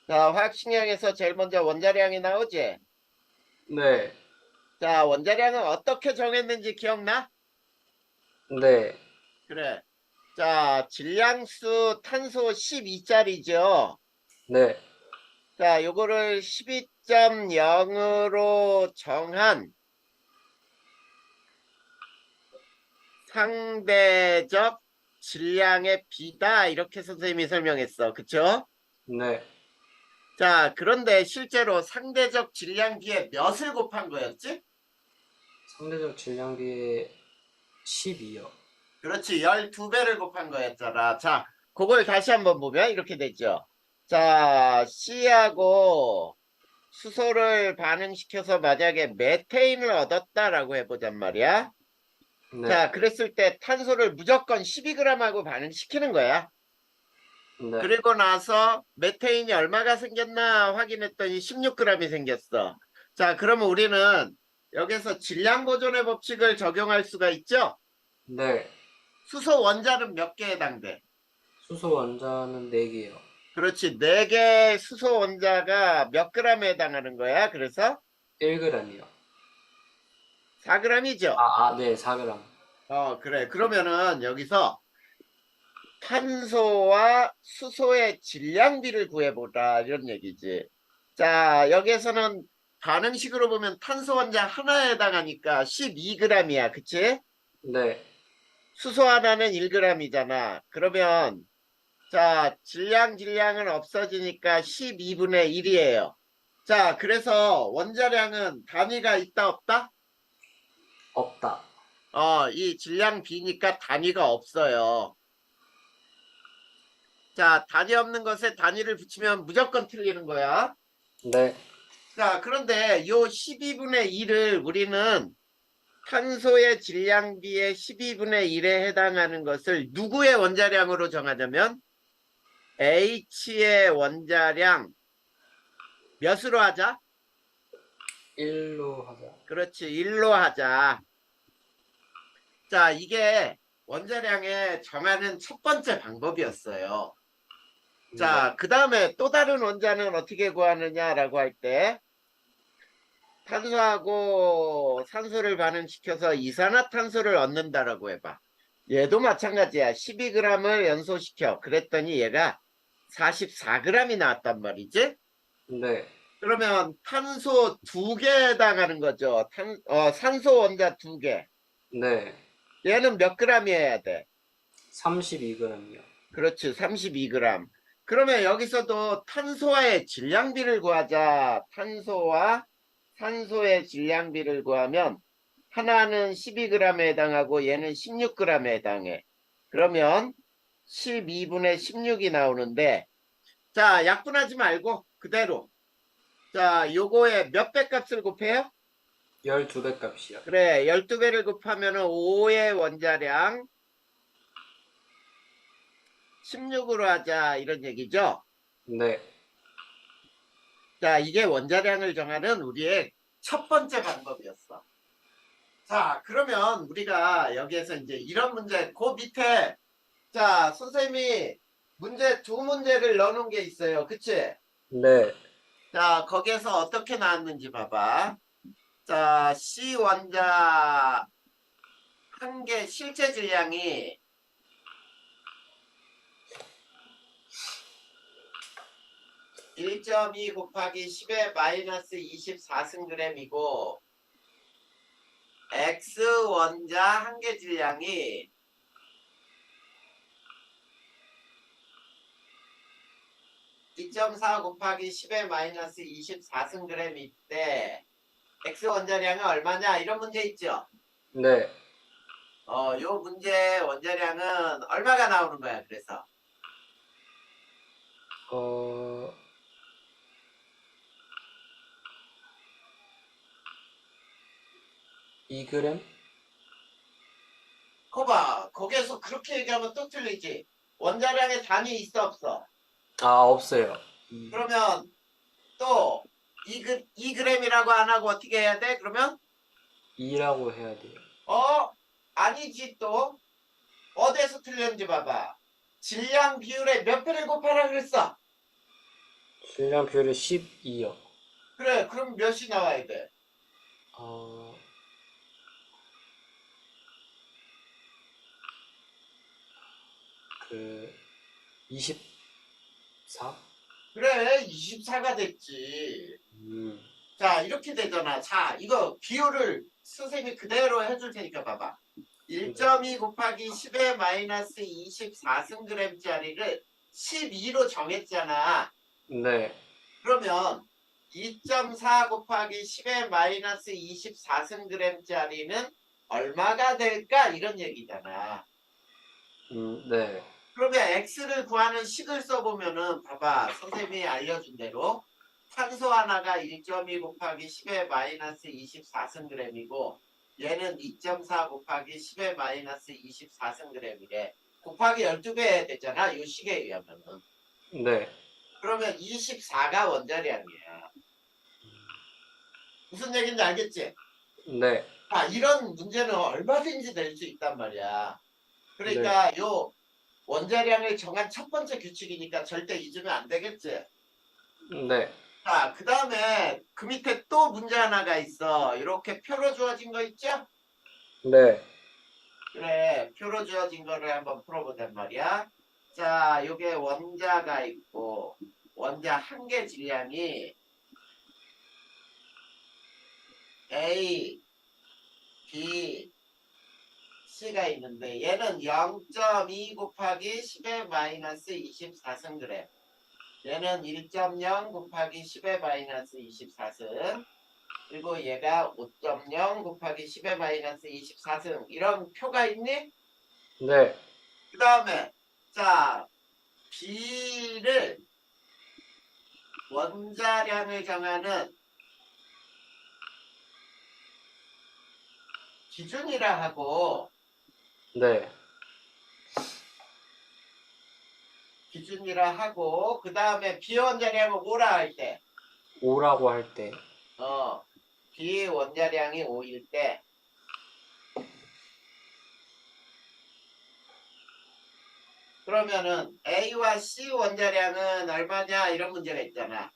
자, 화학식량에서 제일 먼저 원자량이 나오지? 네, 자, 원자량은 어떻게 정했는지 기억나? 네, 그래. 자, 질량수 탄소 12짜리죠? 네, 자, 요거를 12.0으로 정한 상대적 질량의 비다. 이렇게 선생님이 설명했어. 그쵸? 네. 자, 그런데 실제로 상대적 질량비에 몇을 곱한 거였지? 상대적 질량비의 12요. 그렇지. 12배를 곱한 거였잖아. 자, 그걸 다시 한번 보면 이렇게 되죠. 자, C하고 수소를 반응시켜서 만약에 메테인을 얻었다라고 해보잔 말이야. 네, 자, 그랬을 때 탄소를 무조건 12g하고 반응시키는 거야. 네, 그리고 나서 메테인이 얼마가 생겼나 확인했더니 16g이 생겼어. 자, 그러면 우리는 여기서 질량 보존의 법칙을 적용할 수가 있죠? 네. 수소 원자는 몇 개에 해당돼? 수소 원자는 4개요. 그렇지. 4개 수소 원자가 몇 g에 해당하는 거야? 그래서 1g이요. 4g이죠? 네, 4g. 그래. 그러면은 여기서 탄소와 수소의 질량비를 구해보라. 이런 얘기지. 자, 여기에서는 반응식으로 보면 탄소 원자 하나에 해당하니까 12g이야. 그치? 네, 수소 하나는 1g이잖아. 그러면, 자, 질량은 없어지니까 12분의 1이에요. 자, 그래서 원자량은 단위가 있다, 없다? 없다. 이 질량비니까 단위가 없어요. 자, 단위 없는 것에 단위를 붙이면 무조건 틀리는 거야. 네, 자, 그런데 요 12분의 1을 우리는 탄소의 질량비의 12분의 1에 해당하는 것을 누구의 원자량으로 정하자면 H의 원자량 몇으로 하자? 1로 하자. 그렇지, 1로 하자. 자, 이게 원자량에 정하는 첫 번째 방법이었어요. 네, 자, 그 다음에 또 다른 원자는 어떻게 구하느냐라고 할 때 탄소하고 산소를 반응시켜서 이산화탄소를 얻는다라고 해봐. 얘도 마찬가지야. 12g을 연소시켜. 그랬더니 얘가 44g이 나왔단 말이지. 네, 그러면 탄소 2개에 해당하는 거죠. 산소 원자 2개. 네. 얘는 몇 g이어야 돼? 32g이요. 그렇지, 32g. 그러면 여기서도 탄소와의 질량비를 구하자. 탄소와 산소의 질량비를 구하면 하나는 12g에 해당하고 얘는 16g에 해당해. 그러면 12분의 16이 나오는데 자, 약분하지 말고 그대로. 자, 요거에 몇 배 값을 곱해요? 12배 값이요. 그래, 12배를 곱하면 5의 원자량 16으로 하자 이런 얘기죠. 네, 자, 이게 원자량을 정하는 우리의 첫 번째 방법이었어. 자, 그러면 우리가 여기에서 이제 이런 문제, 그 밑에, 자, 선생님이 문제 두 문제를 넣어놓은 게 있어요. 그치? 네, 자, 거기에서 어떻게 나왔는지 봐봐. 자, C 원자 한 개 실제 질량이 1.2 곱하기 10의 마이너스 24승g이고 X 원자 한 개 질량이 2.4 곱하기 10의 마이너스 24승g일 때 X 원자량은 얼마냐? 이런 문제 있죠? 네. 요 문제 원자량은 얼마가 나오는 거야, 그래서? 어, 2g? 거봐, 거기에서 그렇게 얘기하면 또 틀리지. 원자량의 단위 있어, 없어? 없어요. 그러면 또 2g이라고 안 하고 어떻게 해야 돼? 그러면 2라고 해야 돼요. 어? 아니지 또. 어디에서 틀렸는지 봐봐. 질량 비율에 몇 배를 곱하라 그랬어? 질량 비율이 12요. 그래, 그럼 몇이 나와야 돼? 어, 그, 24? 그래, 24가 됐지. 음, 자, 이렇게 되잖아. 자, 이거 비율을 선생님이 그대로 해줄 테니까 봐봐. 1.2 곱하기 10의 마이너스 24승g짜리를 12로 정했잖아. 네, 그러면 2.4 곱하기 10의 마이너스 24승g짜리는 얼마가 될까? 이런 얘기잖아. 네, 그러면 x를 구하는 식을 써보면은 봐봐. 선생님이 알려준 대로 탄소 하나가 1.2 곱하기 10의 마이너스 24승g이고 얘는 2.4 곱하기 10의 마이너스 24승g이래. 곱하기 12배 해야 되잖아. 이 식에 의하면은. 네, 그러면 24가 원자량이야. 무슨 얘기인지 알겠지? 네, 아, 이런 문제는 얼마든지 낼 수 있단 말이야. 그러니까 요 원자량을 정한 첫 번째 규칙이니까 절대 잊으면 안 되겠지? 네, 자, 그 다음에 그 밑에 또 문제 하나가 있어. 이렇게 표로 주어진 거 있죠? 네, 그래, 표로 주어진 거를 한번 풀어보단 말이야. 자, 요게 원자가 있고, 원자 한 개 질량이 A, B, C가 있는데, 얘는 0.2 곱하기 10의 마이너스 24승. 얘는 1.0 곱하기 10의 마이너스 24승. 그리고 얘가 5.0 곱하기 10의 마이너스 24승. 이런 표가 있니? 네, 그 다음에 자 B를 원자량을 정하는 기준이라 하고 네, 그 다음에 비원자량을 오라 할 때, 5라고 할 때, 비원자량이 5일 때 그러면은 A와 C 원자량은 얼마냐 이런 문제가 있잖아.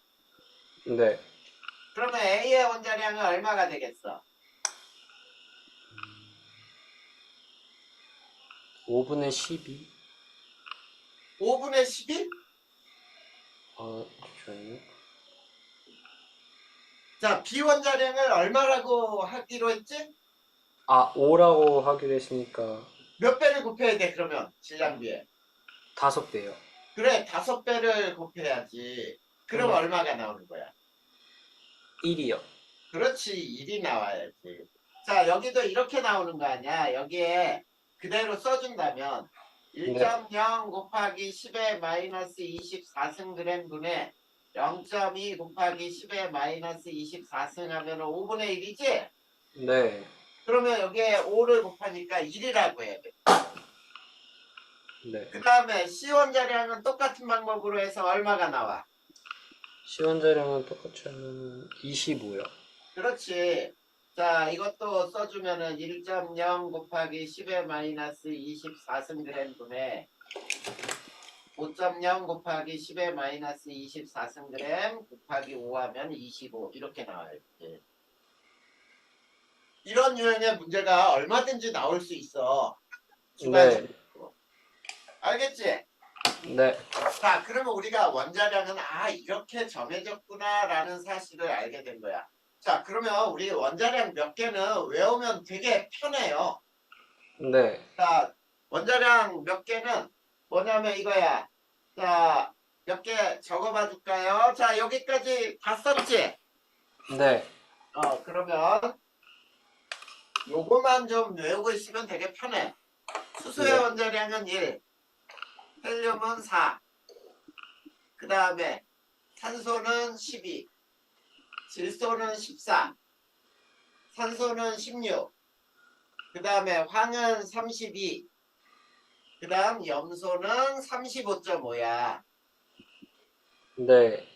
네, 그러면 A의 원자량은 얼마가 되겠어? 5분의 12? 5분의 12? 잠시만요. 자, 비원자량을 얼마라고 하기로 했지? 5라고 하기로 했으니까, 몇 배를 곱해야 돼, 그러면, 질량비에. 5배요. 그래, 5배를 곱해야지. 그럼 네. 얼마가 나오는 거야? 1이요. 그렇지, 1이 나와야지. 자, 여기도 이렇게 나오는 거 아니야? 여기에 그대로 써준다면, 네, 1.0 곱하기 10의 마이너스 24승 분의 0.2 곱하기 10의 마이너스 24승 하면 5분의 1이지? 네, 그러면 여기에 5를 곱하니까 1이라고 해야 돼. 네. 그 다음에 C원자량은 똑같은 방법으로 해서 얼마가 나와? 시원자량은 똑같이 하면 25요. 그렇지. 자, 이것도 써주면은 1.0 곱하기 10의 마이너스 24승 분의 5.0 곱하기 10의 마이너스 24승 곱하기 5 하면 25 이렇게 나와야지. 이런 유형의 문제가 얼마든지 나올 수 있어. 네, 주관식으로. 알겠지? 네, 자, 그러면 우리가 원자량은 이렇게 정해졌구나라는 사실을 알게 된 거야. 자, 그러면 우리 원자량 몇 개는 외우면 되게 편해요. 네, 자, 원자량 몇 개는 뭐냐면 이거야. 자, 몇 개 적어봐 줄까요? 자, 여기까지 다 썼지? 네, 그러면 요거만 좀 외우고 있으면 되게 편해. 수소의 네. 원자량은 1, 헬륨은 4, 그 다음에 산소는 12, 질소는 14, 산소는 16, 그 다음에 황은 32, 그 다음 염소는 35.5야. 네,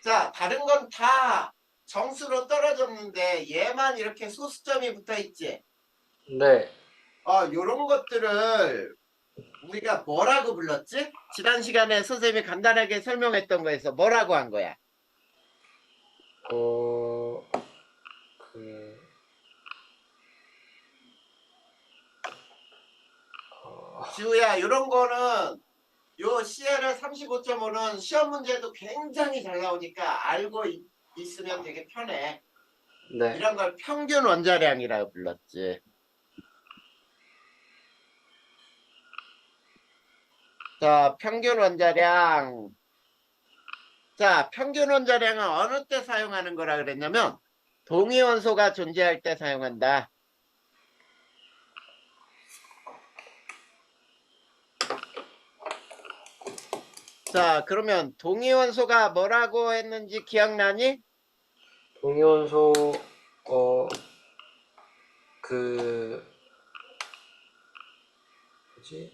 자, 다른 건 다 정수로 떨어졌는데 얘만 이렇게 소수점이 붙어 있지. 네, 요런 것들을 우리가 뭐라고 불렀지? 지난 시간에 선생님이 간단하게 설명했던 거에서 뭐라고 한 거야? 어, 그, 지우야, 요런 거는 요 CLL 35.5는 시험 문제도 굉장히 잘 나오니까 알고 있으면 되게 편해. 네, 이런 걸 평균 원자량이라고 불렀지. 자, 평균 원자량. 자, 평균 원자량은 어느 때 사용하는 거라 그랬냐면 동위원소가 존재할 때 사용한다. 자, 그러면 동위원소가 뭐라고 했는지 기억나니? 동위원소, 어, 그, 뭐지?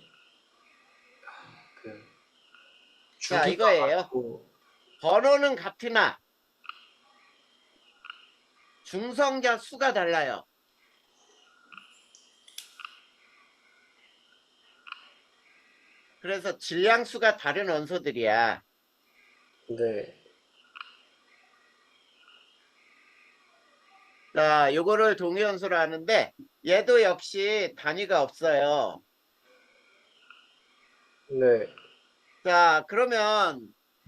그, 자, 주기가 이거예요. 같고, 번호는 같으나 중성자 수가 달라요. 그래서 질량수가 다른 원소들이야. 네, 자, 요거를 동위원소로 하는데 얘도 역시 단위가 없어요. 네, 자, 그러면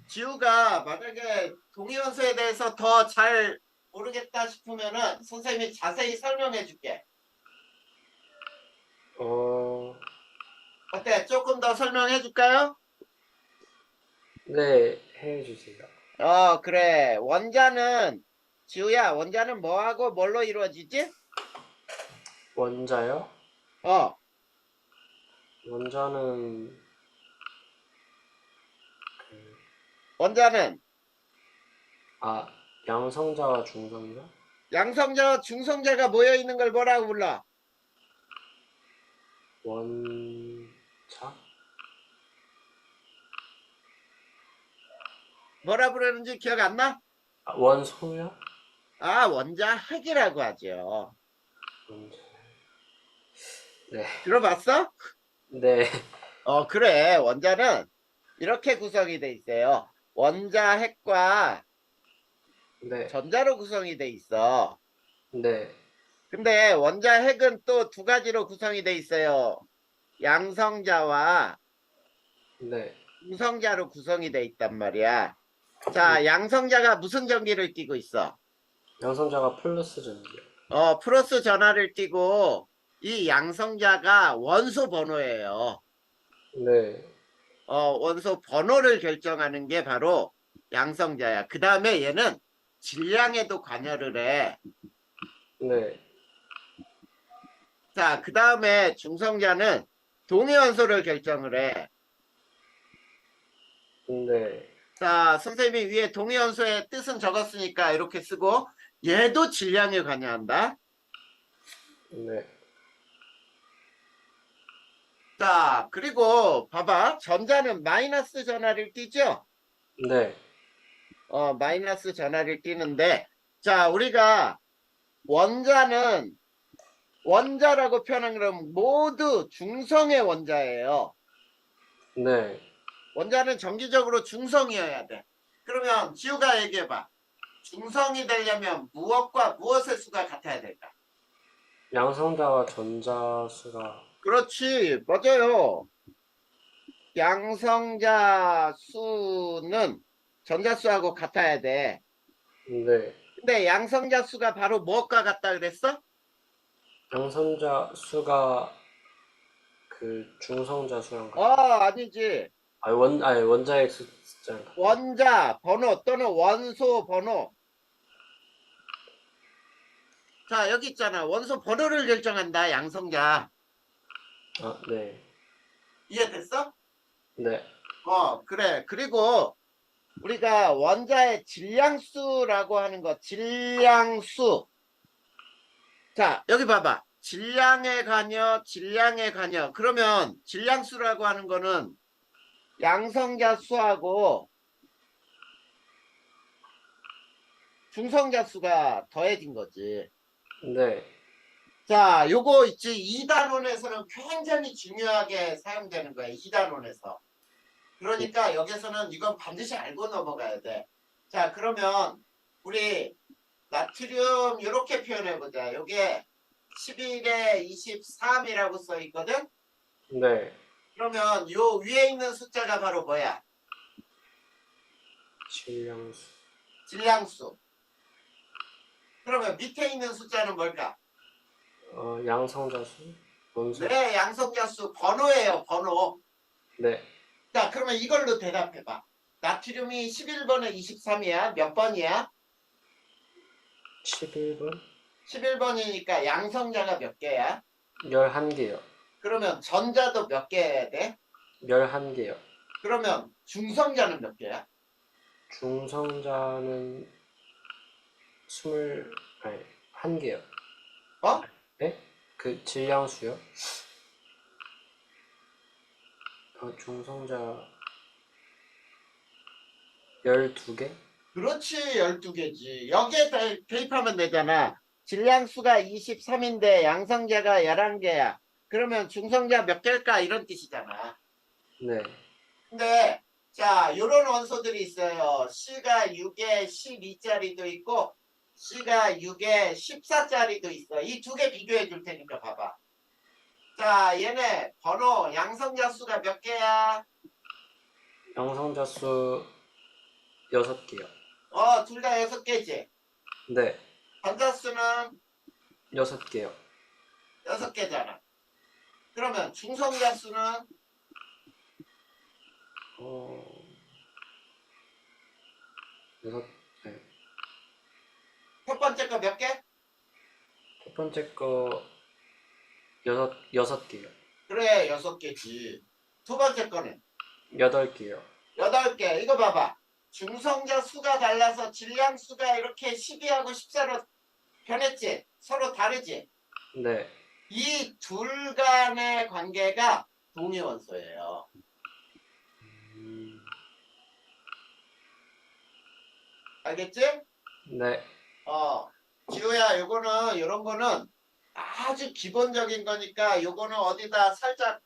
지우가 만약에 동위원소에 대해서 더 잘 모르겠다 싶으면은 선생님이 자세히 설명해 줄게. 어, 어때? 조금 더 설명해 줄까요? 네, 해주세요. 그래. 원자는 지우야, 원자는 뭐하고 뭘로 이루어지지? 원자요? 어, 원자는, 그, 원자는 아, 양성자와 중성자? 양성자와 중성자가 모여 있는 걸 뭐라고 불러? 원차? 뭐라 부르는지 기억 안 나? 아, 원소요? 아, 원자 핵이라고 하죠. 원자. 네, 들어봤어? 네, 그래. 원자는 이렇게 구성이 돼 있어요. 원자 핵과 네, 전자로 구성이 돼 있어. 네, 근데 원자 핵은 또 두 가지로 구성이 돼 있어요. 양성자와 네. 중성자로 구성이 돼 있단 말이야. 자, 양성자가 무슨 전기를 띠고 있어? 양성자가 플러스 전기요. 플러스 전하를 띠고 이 양성자가 원소 번호예요. 네, 원소 번호를 결정하는 게 바로 양성자야. 그 다음에 얘는 질량에도 관여를 해. 네, 자, 그 다음에 중성자는 동위원소를 결정을 해. 네, 자, 선생님이 위에 동위원소의 뜻은 적었으니까 이렇게 쓰고 얘도 질량에 관여한다. 네, 자, 그리고 봐봐. 전자는 마이너스 전하를 띠죠? 네, 마이너스 전하를 띠는데 자, 우리가 원자는 원자라고 표현한 그러면 모두 중성의 원자예요. 네. 원자는 정기적으로 중성이어야 돼. 그러면 지우가 얘기해봐. 중성이 되려면 무엇과 무엇의 수가 같아야 될까? 양성자와 전자수가 그렇지, 맞아요. 양성자 수는 전자수하고 같아야 돼. 네. 근데 양성자 수가 바로 무엇과 같다 그랬어? 양성자 수가 그 중성자 수랑 같아. 아니지. 아니 원자의 숫자랑 같아. 원자 번호 또는 원소 번호. 자, 여기 있잖아. 원소 번호를 결정한다. 양성자. 아, 네, 이해됐어? 네, 그래. 그리고 우리가 원자의 질량수라고 하는 거, 질량수. 자, 여기 봐봐. 질량에 관여, 질량에 관여. 그러면 질량수라고 하는 거는 양성자 수하고 중성자 수가 더해진 거지. 네, 자, 요거 있지. 2단원에서는 굉장히 중요하게 사용되는 거예요. 2단원에서. 그러니까 여기서는 이건 반드시 알고 넘어가야 돼. 자, 그러면 우리 나트륨 이렇게 표현해 보자. 요게 11에 23이라고 써 있거든. 네. 그러면 요 위에 있는 숫자가 바로 뭐야? 질량수. 질량수. 그러면 밑에 있는 숫자는 뭘까? 양성자수. 원소. 네, 양성자수 번호예요. 번호. 네. 자, 그러면 이걸로 대답해 봐. 나트륨이 11번에 23이야. 몇 번이야? 11번. 11번이니까 양성자가 몇 개야? 11개요. 그러면 전자도 몇 개 해야 돼? 11개요. 그러면 중성자는 몇 개야? 중성자는 1개요. 어? 네? 그 질량수요? 중성자 12개? 그렇지, 12개지. 여기에 대입하면 되잖아. 질량수가 23인데 양성자가 11개야. 그러면 중성자 몇 개일까? 이런 뜻이잖아. 네. 근데 자, 요런 원소들이 있어요. C가 6에 12짜리도 있고 C가 6에 14짜리도 있어. 이 두 개 비교해 줄 테니까 봐봐. 자, 얘네 번호 양성자 수가 몇 개야? 양성자수 6개요. 둘 다 6개지. 네. 전자 수는 6개요. 6개잖아. 그러면 중성자 수는 여섯, 네. 첫 번째 거 몇 개? 첫 번째 거 6개요. 그래, 6개지. 두 번째 거는 8개요. 8개. 이거 봐봐. 중성자 수가 달라서 질량 수가 이렇게 12하고 14로 변했지? 서로 다르지? 네. 이 둘 간의 관계가 동위원소예요. 알겠지? 네. 지호야, 요거는, 요런 거는 아주 기본적인 거니까 요거는 어디다 살짝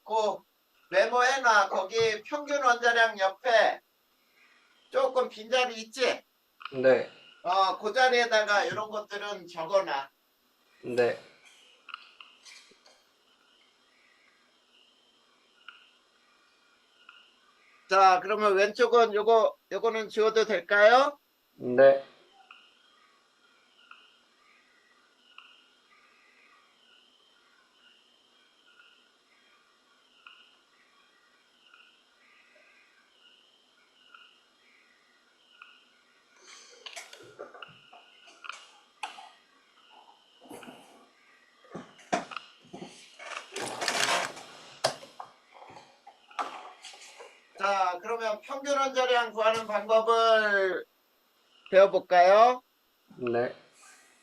메모해놔. 거기 평균 원자량 옆에 조금 빈자리 있지? 네. 그 자리에다가 이런 것들은 적어놔. 네. 자, 그러면 왼쪽은 요거는 지워도 될까요? 네. 자, 그러면 평균 원자량 구하는 방법을 배워볼까요? 네.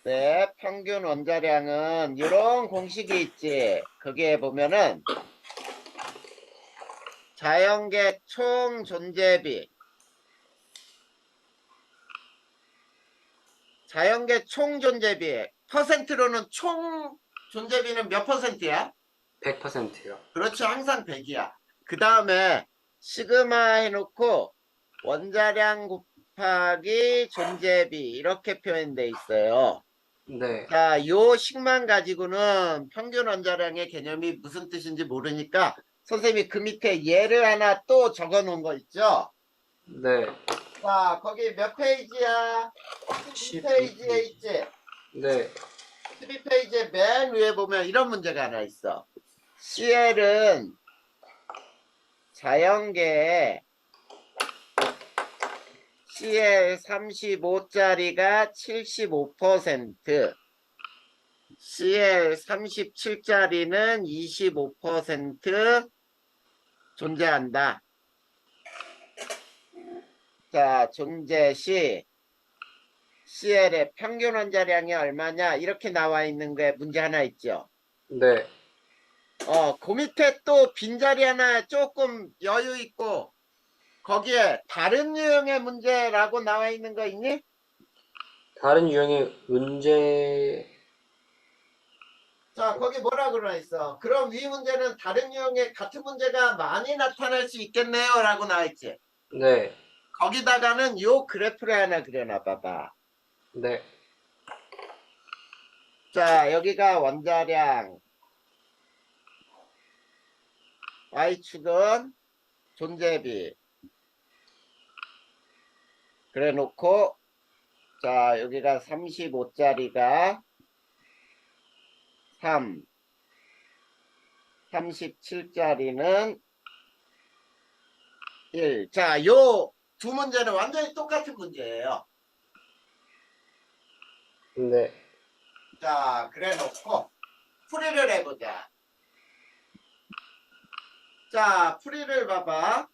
네, 평균 원자량은 이런 공식이 있지. 거기에 보면은 자연계 총 존재비. 자연계 총 존재비. 퍼센트로는 총 존재비는 몇 퍼센트야? 100%요. 그렇죠. 항상 100이야. 그 다음에 시그마 해놓고 원자량 곱하기 존재비 이렇게 표현돼 있어요. 네. 자, 요 식만 가지고는 평균 원자량의 개념이 무슨 뜻인지 모르니까 선생님이 그 밑에 예를 하나 또 적어 놓은 거 있죠? 네. 자, 거기 몇 페이지야? 12페이지에 있지? 네. 12페이지에 맨 위에 보면 이런 문제가 하나 있어. CL은 자연계에 CL 35짜리가 75%, CL 37짜리는 25% 존재한다. 자, 존재 시 CL의 평균 원자량이 얼마냐 이렇게 나와 있는 게 문제 하나 있죠. 네. 그 밑에 또 빈자리 하나 조금 여유 있고 거기에 다른 유형의 문제라고 나와 있는 거 있니? 다른 유형의 문제 자, 거기 뭐라 그러나 있어? 그럼 위 문제는 다른 유형의 같은 문제가 많이 나타날 수 있겠네요. 라고 나와있지. 네. 거기다가는 요 그래프를 하나 그려놔 봐봐. 네. 자, 여기가 원자량, Y축은 존재비. 그래 놓고, 자, 여기가 35짜리가 3, 37짜리는 1. 자, 요 두 문제는 완전히 똑같은 문제예요. 네. 자, 그래 놓고 풀이를 해보자. 자, 풀이를 봐봐.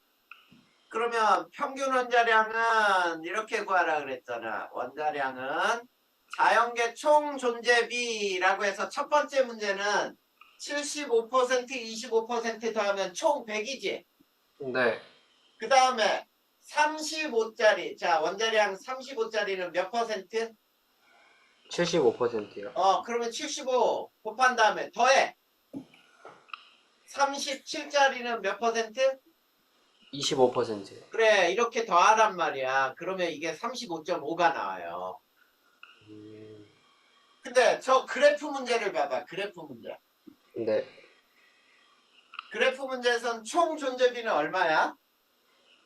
그러면 평균 원자량은 이렇게 구하라 그랬잖아. 원자량은 자연계 총 존재비라고 해서 첫 번째 문제는 75%, 25% 더하면 총 100이지. 네. 그 다음에 35짜리. 자, 원자량 35짜리는 몇 퍼센트? 75%요. 그러면 75 곱한 다음에 더해. 37짜리는 몇 퍼센트? 25%요. 그래, 이렇게 더하란 말이야. 그러면 이게 35.5가 나와요. 근데 저 그래프 문제를 봐봐. 그래프 문제. 네. 그래프 문제에선 총 존재비는 얼마야?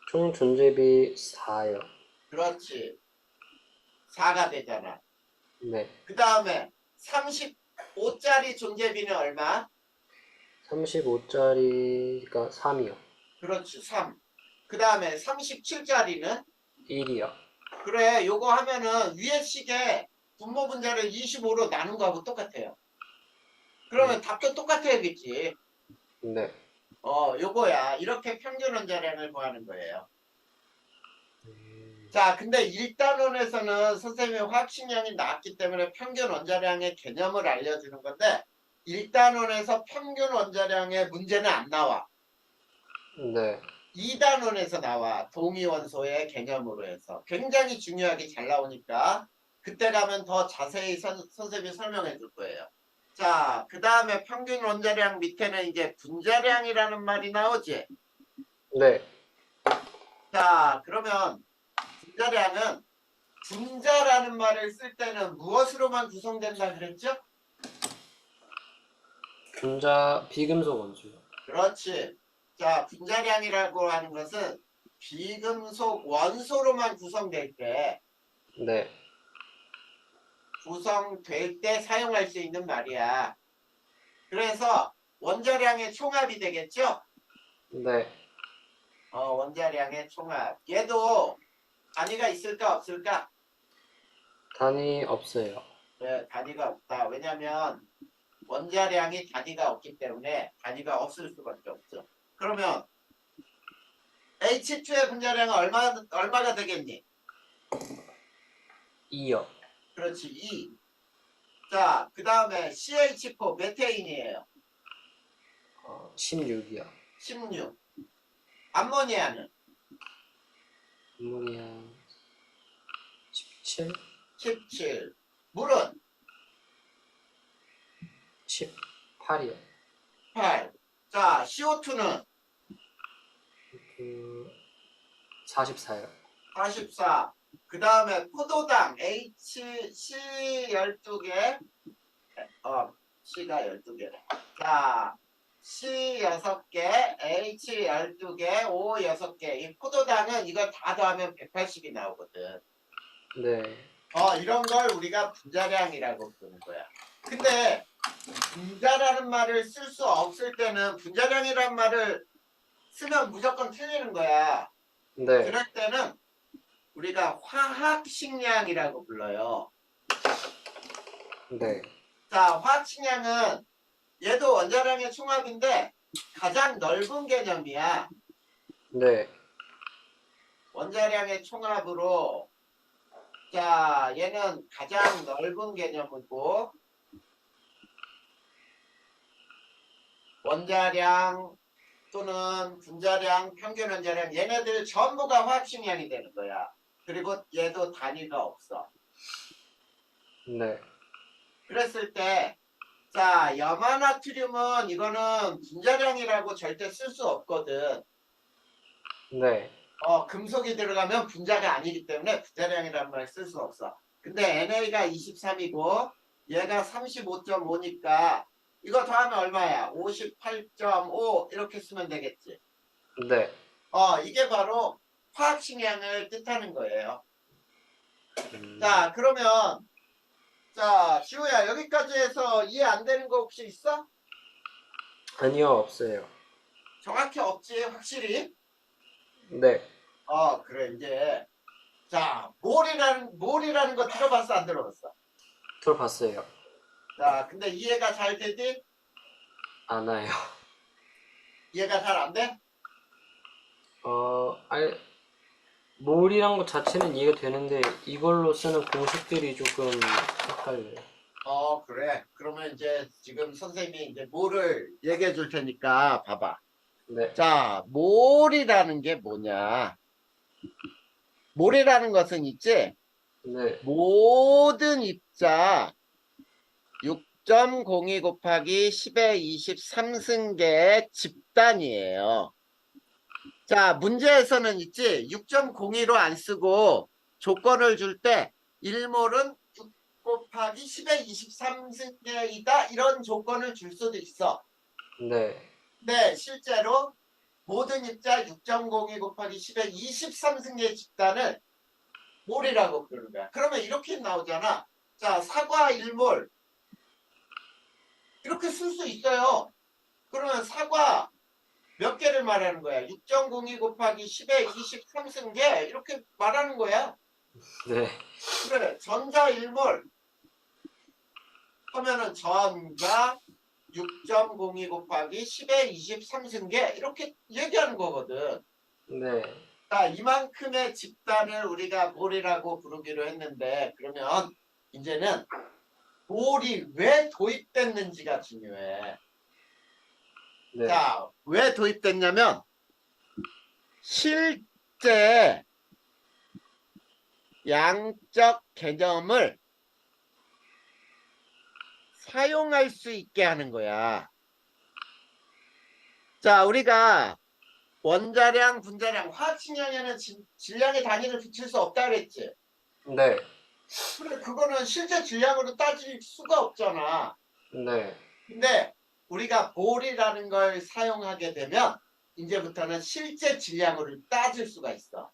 총 존재비 4요. 그렇지. 4가 되잖아. 네. 그 다음에 35짜리 존재비는 얼마? 35짜리가 3이요. 그렇지. 3. 그 다음에 37짜리는? 1이요. 그래, 요거 하면은 위에 식에 분모 분자를 25로 나눈 거하고 똑같아요. 그러면 답도 똑같아야겠지. 네. 요거야. 이렇게 평균 원자량을 구하는 거예요. 자, 근데 1단원에서는 선생님이 화학식량이 나왔기 때문에 평균 원자량의 개념을 알려주는 건데 1단원에서 평균 원자량의 문제는 안 나와. 네. 2단원에서 나와. 동위원소의 개념으로 해서. 굉장히 중요하게 잘 나오니까 그때 가면 더 자세히 선생님이 설명해 줄 거예요. 자, 그 다음에 평균 원자량 밑에는 이제 분자량이라는 말이 나오지. 네. 자, 그러면 분자량은 분자라는 말을 쓸 때는 무엇으로만 구성된다 그랬죠? 분자 비금속 원소요. 그렇지. 자, 분자량이라고 하는 것은 비금속 원소로만 구성될 때 네. 사용할 수 있는 말이야. 그래서 원자량의 총합이 되겠죠? 네. 원자량의 총합. 얘도 단위가 있을까 없을까? 단위 없어요. 네, 단위가 없다. 왜냐하면 원자량이 단위가 없기 때문에 단위가 없을 수밖에 없죠. 그러면 H2의 분자량은 얼마가 되겠니? 2요. 그렇지, 2. 자, 그 다음에 CH4 메테인이에요. 16이요. 16. 암모니아는 아모니아 17, 17. 물은 18이요. 8. 자, CO2는 44요. 44. 그 다음에 포도당 C12개. C가 12개. 자, C 6개, H 12개, O 6개. 이 포도당은 이거 다 더하면 180이 나오거든. 네. 이런 걸 우리가 분자량이라고 부르는 거야. 근데 분자라는 말을 쓸 수 없을 때는 분자량이란 말을 쓰면 무조건 틀리는 거야. 네. 그럴 때는 우리가 화학식량이라고 불러요. 네. 자, 화학식량은 얘도 원자량의 총합인데 가장 넓은 개념이야. 네. 원자량의 총합으로 자, 얘는 가장 넓은 개념이고 원자량 또는 분자량, 평균 원자량 얘네들 전부가 화학식량이 되는 거야. 그리고 얘도 단위가 없어. 네. 그랬을 때 자, 염화나트륨은 이거는 분자량이라고 절대 쓸 수 없거든. 네. 금속이 들어가면 분자가 아니기 때문에 분자량이라는 말 쓸 수 없어. 근데 NA가 23이고 얘가 35.5니까 이거 더하면 얼마야? 58.5 이렇게 쓰면 되겠지. 네. 이게 바로 화학식량을 뜻하는 거예요. 음, 자, 그러면 자, 지우야 여기까지 해서 이해 안 되는 거 혹시 있어? 아니요, 없어요. 정확히 없지, 확실히. 네. 그래 이제 자, 몰이라는 거 들어봤어, 안 들어봤어? 들어봤어요. 자, 근데 이해가 잘 되지? 안 와요. 이해가 잘 안 돼? 알, 몰이란 것 자체는 이해가 되는데 이걸로 쓰는 공식들이 조금 헷갈려요. 그래. 그러면 이제 지금 선생님이 이제 몰을 얘기해 줄 테니까 봐봐. 네. 자, 몰이라는 게 뭐냐? 몰이라는 것은 있지? 네. 모든 입자 6.02 곱하기 10의 23승계의 집단이에요. 자, 문제에서는 있지? 6.02로 안 쓰고 조건을 줄 때 1몰은 6 곱하기 10의 23승계이다 이런 조건을 줄 수도 있어. 네. 근데 실제로 모든 입자 6.02 곱하기 10의 23승계의 집단을 몰이라고 부르는 거야. 그러면 이렇게 나오잖아. 자, 사과 1몰 이렇게 쓸 수 있어요. 그러면 사과 몇 개를 말하는 거야? 6.02 곱하기 10의 23승계 이렇게 말하는 거야. 네. 그래, 전자 1몰 하면은 전자 6.02 곱하기 10의 23승계 이렇게 얘기하는 거거든. 네. 자, 이만큼의 집단을 우리가 몰이라고 부르기로 했는데 그러면 이제는 몰이 왜 도입됐는지가 중요해. 네. 자, 왜 도입됐냐면 실제 양적 개념을 사용할 수 있게 하는 거야. 자, 우리가 원자량, 분자량, 화학식량에는 질량의 단위를 붙일 수 없다 그랬지. 네. 그래, 그거는 실제 질량으로 따질 수가 없잖아. 네. 근데 우리가 몰이라는 걸 사용하게 되면 이제부터는 실제 질량으로 따질 수가 있어.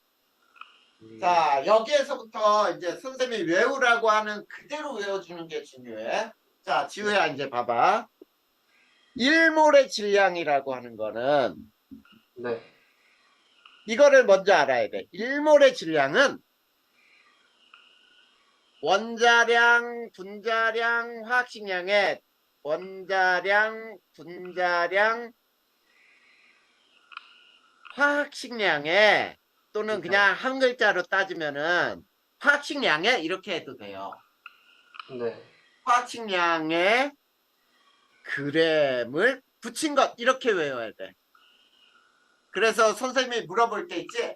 자, 여기에서부터 이제 선생님이 외우라고 하는 그대로 외워주는 게 중요해. 자, 지우야 이제 봐봐. 1몰의 질량이라고 하는 거는 네. 이거를 먼저 알아야 돼. 1몰의 질량은 원자량, 분자량, 화학식량의 원자량, 분자량, 화학식량의 또는 그냥 한 글자로 따지면은 화학식량에 이렇게 해도 돼요. 네. 화학식량에 그램을 붙인 것 이렇게 외워야 돼. 그래서 선생님이 물어볼 때 있지.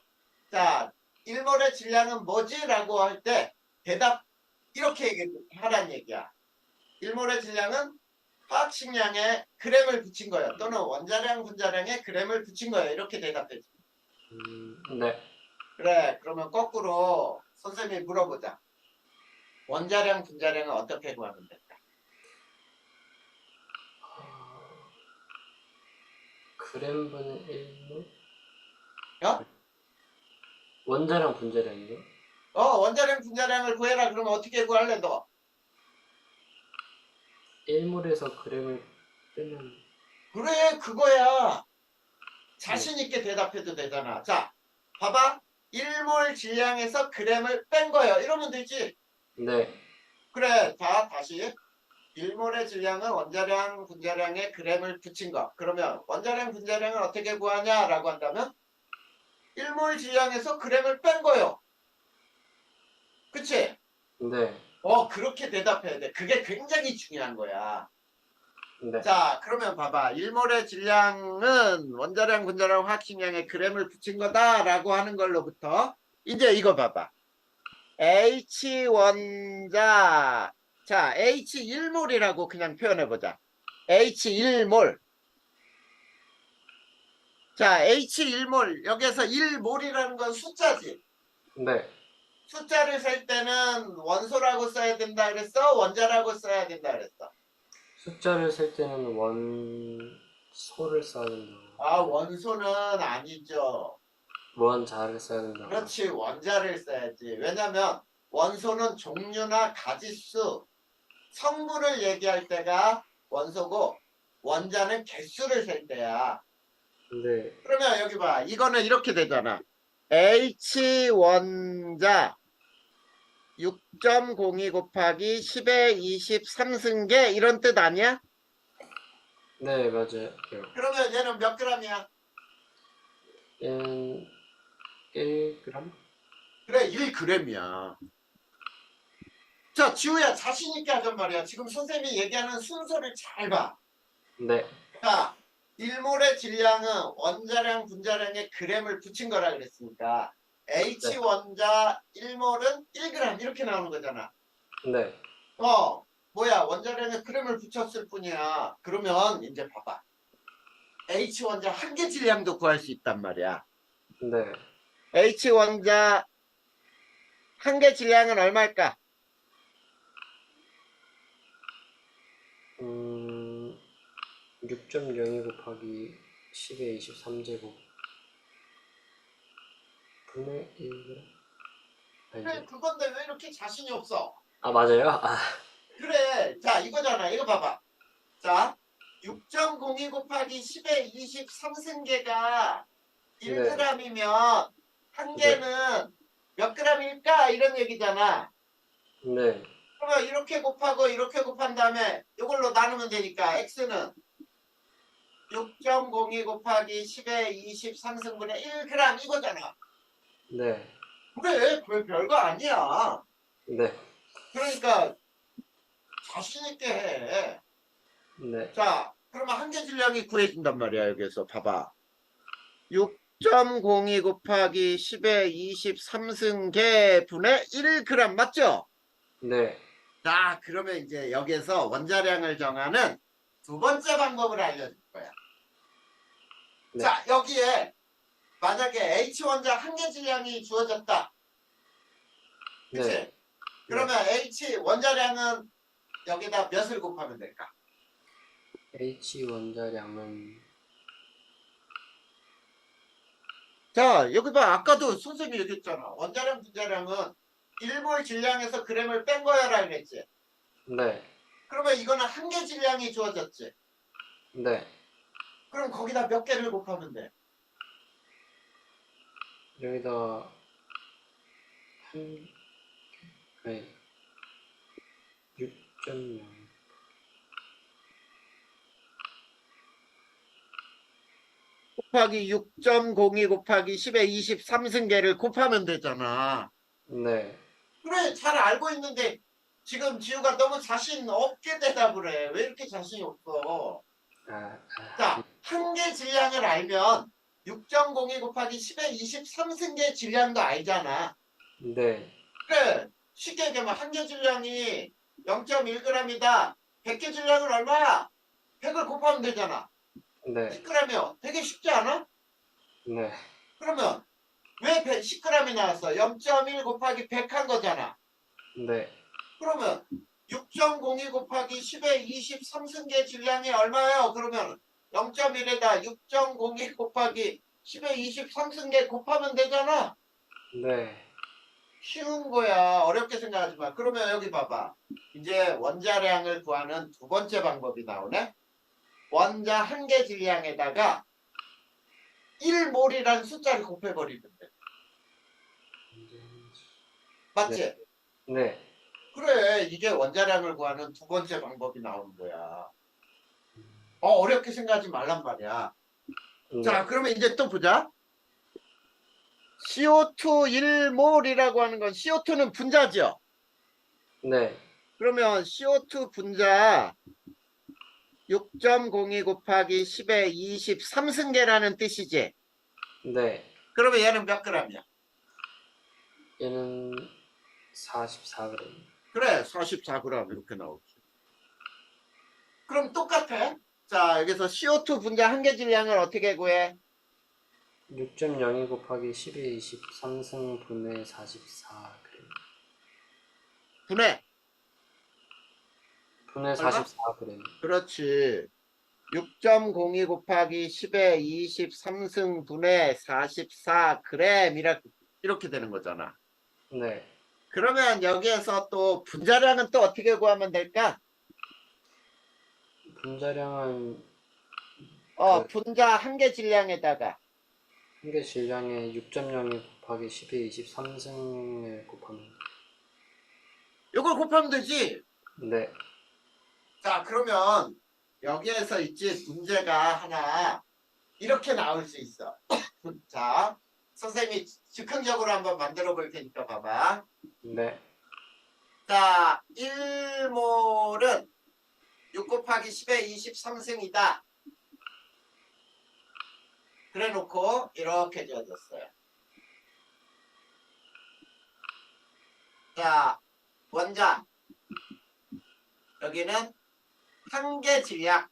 자, 1몰의 질량은 뭐지? 라고 할 때 대답 이렇게 하란 얘기야. 1몰의 질량은 화학식량에 그램을 붙인 거예요. 또는 원자량, 분자량에 그램을 붙인 거예요. 이렇게 대답해 줘. 네. 그래, 그러면 거꾸로 선생님이 물어보자. 원자량, 분자량은 어떻게 구하면 될까? 그램분의 1물? 어? 원자량 분자량이요? 원자량, 분자량을 구해라. 그러면 어떻게 구할래, 너? 1몰에서 그램을 빼면 그래, 그거야. 자신 있게 대답해도 되잖아. 자, 봐봐. 1몰 질량에서 그램을 뺀 거예요. 이러면 되지. 네. 그래, 자, 다시. 1몰의 질량은 원자량, 분자량에 그램을 붙인 거. 그러면 원자량, 분자량을 어떻게 구하냐라고 한다면 1몰 질량에서 그램을 뺀 거예요. 그치? 네. 그렇게 대답해야 돼. 그게 굉장히 중요한 거야. 네. 자, 그러면 봐봐. 1몰의 질량은 원자량, 분자량, 화학식량에 그램을 붙인 거다라고 하는 걸로부터 이제 이거 봐봐. H 원자 자, H1몰이라고 그냥 표현해보자. H1몰. 자, H1몰. 여기서 1몰이라는 건 숫자지. 네. 숫자를 셀 때는 원소라고 써야 된다 그랬어? 원자라고 써야 된다 그랬어? 숫자를 셀 때는 원소를 써야 된다고. 아, 원소는 아니죠. 원자를 써야 된다고. 그렇지, 원자를 써야지. 왜냐면 원소는 종류나 가지수, 성분을 얘기할 때가 원소고 원자는 개수를 셀 때야. 네. 그러면 여기 봐. 이거는 이렇게 되잖아. H 원자 6.02 곱하기 10의 23승계 이런 뜻 아니야? 네, 맞아요. 그러면 얘는 몇 g이야? 얘는 1g? 그래, 1g이야. 자, 지우야, 자신있게 하잔 말이야. 지금 선생님이 얘기하는 순서를 잘 봐. 네. 자, 1몰의 질량은 원자량, 분자량에 g을 붙인 거라 그랬으니까 H 원자 1몰은 1g 이렇게 나오는 거잖아. 네. 뭐야, 원자량에 g을 붙였을 뿐이야. 그러면 이제 봐봐. H 원자 한 개 질량도 구할 수 있단 말이야. 네. H 원자 한 개 질량은 얼마일까? 6.02 곱하기 10의 23제곱 분의 1g? 그래, 그건데 왜 이렇게 자신이 없어? 아, 맞아요? 아, 그래, 자, 이거잖아. 이거 봐봐. 자, 6.02 곱하기 10의 23승계가 1g이면 한 개는 몇 g일까? 이런 얘기잖아. 네. 그러면 이렇게 곱하고 이렇게 곱한 다음에 이걸로 나누면 되니까 x는 6.02 곱하기 10의 23승분의 1g 이거잖아. 네. 그래, 그게 별거 아니야. 네. 그러니까 자신 있게 해. 네. 자, 그러면 한 개 질량이 구해진단 말이야. 여기서 봐봐. 6.02 곱하기 10의 23승계 분의 1g 맞죠? 네. 자, 그러면 이제 여기에서 원자량을 정하는 두 번째 방법을 알려줄 거야. 네. 자, 여기에 만약에 H 원자 한 개 질량이 주어졌다. 그치? 네. 그러면 H 원자량은 여기다 몇을 곱하면 될까? H 원자량은 자, 여기 봐. 아까도 선생님이 얘기했잖아. 원자량, 분자량은 1몰 질량에서 g을 뺀 거야라 그랬지. 네. 그러면 이거는 한 개 질량이 주어졌지. 네. 그럼 거기다 몇 개를 곱하면 돼? 여기다 한 네. 6.0 곱하기 6.02 곱하기 10의 23승계를 곱하면 되잖아. 네. 그래, 잘 알고 있는데 지금 지우가 너무 자신 없게 대답을 해. 왜 이렇게 자신이 없어? 자, 한 개 질량을 알면 6.02 곱하기 10의 23승계 질량도 알잖아. 네. 그래, 쉽게 얘기하면 한 개 질량이 0.1g이다. 100개 질량은 얼마야? 100을 곱하면 되잖아. 네. 10g이요. 되게 쉽지 않아? 네. 그러면 왜 10g이 나왔어? 0.1 곱하기 100 한 거잖아. 네. 그러면 6.02 곱하기 10의 23승계 질량이 얼마예요? 그러면 0.1에다 6.02 곱하기 10의 23승계 곱하면 되잖아. 네. 쉬운 거야. 어렵게 생각하지 마. 그러면 여기 봐봐. 이제 원자량을 구하는 두 번째 방법이 나오네. 원자 한 개 질량에다가 1몰이라는 숫자를 곱해버리면 돼. 맞지? 네. 그래, 이게 원자량을 구하는 두 번째 방법이 나오는 거야. 어렵게 생각하지 말란 말이야. 네. 자, 그러면 이제 또 보자. CO2 1몰이라고 하는 건 CO2는 분자죠. 네. 그러면 CO2 분자 6.02 곱하기 10의 23승계라는 뜻이지. 네. 그러면 얘는 몇 g이야? 얘는 44g. 그래, 44g 이렇게 나오지. 그럼 똑같아. 자, 여기서 CO2 분자 한계 질량을 어떻게 구해? 6.02 곱하기 10의 23승분의 44 그래. 분해. 분의 얼마? 44 그래. 그렇지. 6.02 곱하기 10의 23승분의 44g 이렇게 되는 거잖아. 네. 그러면 여기에서 또 분자량은 또 어떻게 구하면 될까? 분자량은 분자 한계 질량에다가 한계 질량의 6.02 곱하기 10의 23승을 곱하면 이걸 곱하면 되지. 네. 자, 그러면 여기에서 있지 문제가 하나 이렇게 나올 수 있어. 자, 선생님이 즉흥적으로 한번 만들어 볼 테니까 봐봐. 네. 자, 1몰은 6 곱하기 10의 23승이다. 그래 놓고 이렇게 지어졌어요. 자, 원자. 여기는 한계 질량.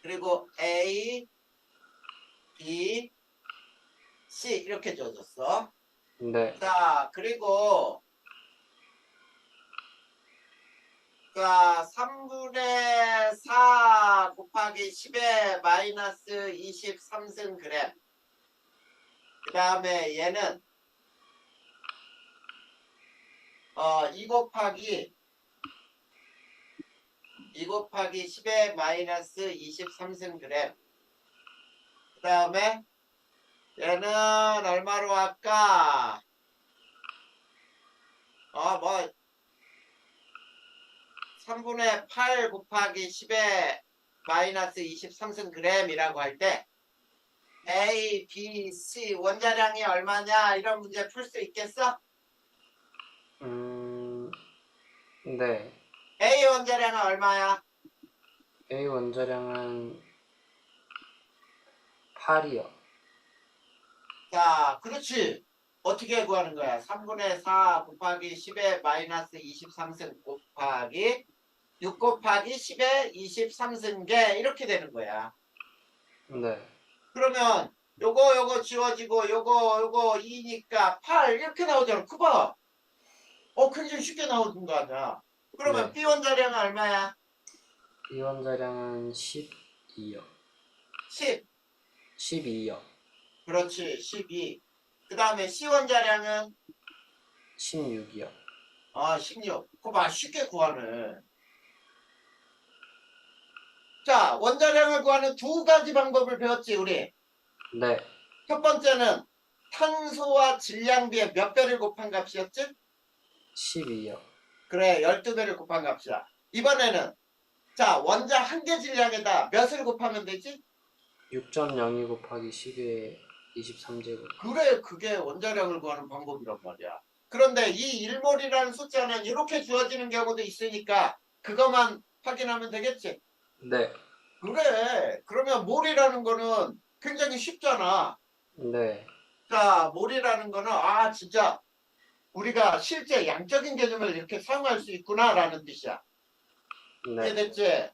그리고 A, B, C 이렇게 지어졌어. 네. 자, 그리고 자, 3분의 4 곱하기 10의 마이너스 23승 그램. 그 다음에 얘는 2 곱하기 10의 마이너스 23승 그램. 그 다음에 얘는 얼마로 할까? 뭐 3분의 8 곱하기 10의 마이너스 23승 그램이라고 할 때 A, B, C 원자량이 얼마냐 이런 문제 풀 수 있겠어? 네. A 원자량은 얼마야? A 원자량은 8이요. 자, 그렇지. 어떻게 구하는 거야? 3분의 4 곱하기 10의 마이너스 23승 곱하기 6 곱하기 10의 23승계 이렇게 되는 거야. 네. 그러면 요거 지워지고 요거 2니까 8 이렇게 나오잖아. 그봐. 굉장히 쉽게 나오는 거 아니야. 그러면 네. B 원자량은 얼마야? B 원자량은 12요. 10. 12요. 그렇지. 12. 그 다음에 C 원자량은 16이요. 16. 그거 봐. 쉽게 구하네. 자, 원자량을 구하는 두 가지 방법을 배웠지, 우리. 네. 첫 번째는 탄소와 질량비의 몇 배를 곱한 값이었지? 12요. 그래, 12배를 곱한 값이야. 이번에는 자, 원자 한계 질량에다 몇을 곱하면 되지? 6.02 곱하기 10의 23제곱. 그래, 그게 원자량을 구하는 방법이란 말이야. 그런데 이 1몰이라는 숫자는 이렇게 주어지는 경우도 있으니까 그것만 확인하면 되겠지? 네. 그래, 그러면 몰이라는 거는 굉장히 쉽잖아. 네. 자, 몰이라는 거는 진짜 우리가 실제 양적인 개념을 이렇게 사용할 수 있구나라는 뜻이야. 네. 이해됐지?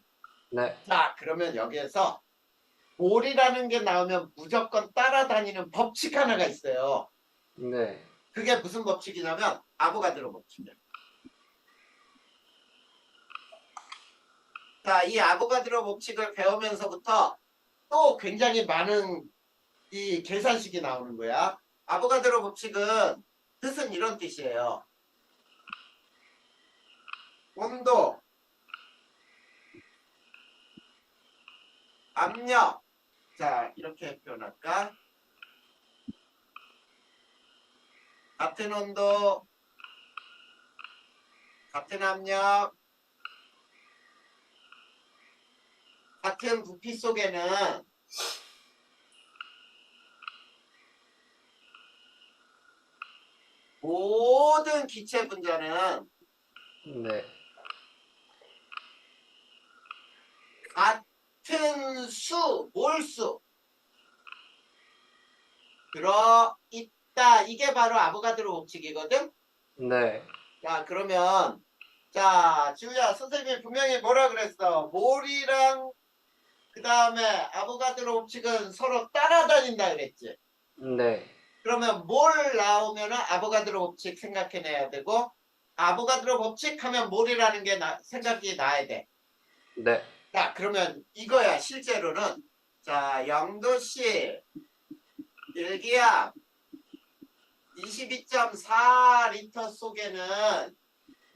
네. 자, 그러면 여기에서 몰이라는 게 나오면 무조건 따라다니는 법칙 하나가 있어요. 네. 그게 무슨 법칙이냐면 아보가드로 법칙이에요. 자, 이 아보가드로 법칙을 배우면서부터 또 굉장히 많은 이 계산식이 나오는 거야. 아보가드로 법칙은 뜻은 이런 뜻이에요. 온도, 압력. 자, 이렇게 표현할까? 같은 온도, 같은 압력, 같은 부피 속에는 모든 기체 분자는 네. 같은 수, 몰수 들어있다. 이게 바로 아보가드로 법칙이거든. 네. 자, 그러면, 자, 지우야, 선생님이 분명히 뭐라 그랬어? 몰이랑, 그 다음에 아보가드로 법칙은 서로 따라다닌다 그랬지? 네. 그러면 몰 나오면은 아보가드로 법칙 생각해내야 되고, 아보가드로 법칙 하면 몰이라는 게 생각이 나야 돼. 네. 자, 그러면 이거야, 실제로는. 자, 0도씨, 일기압, 22.4리터 속에는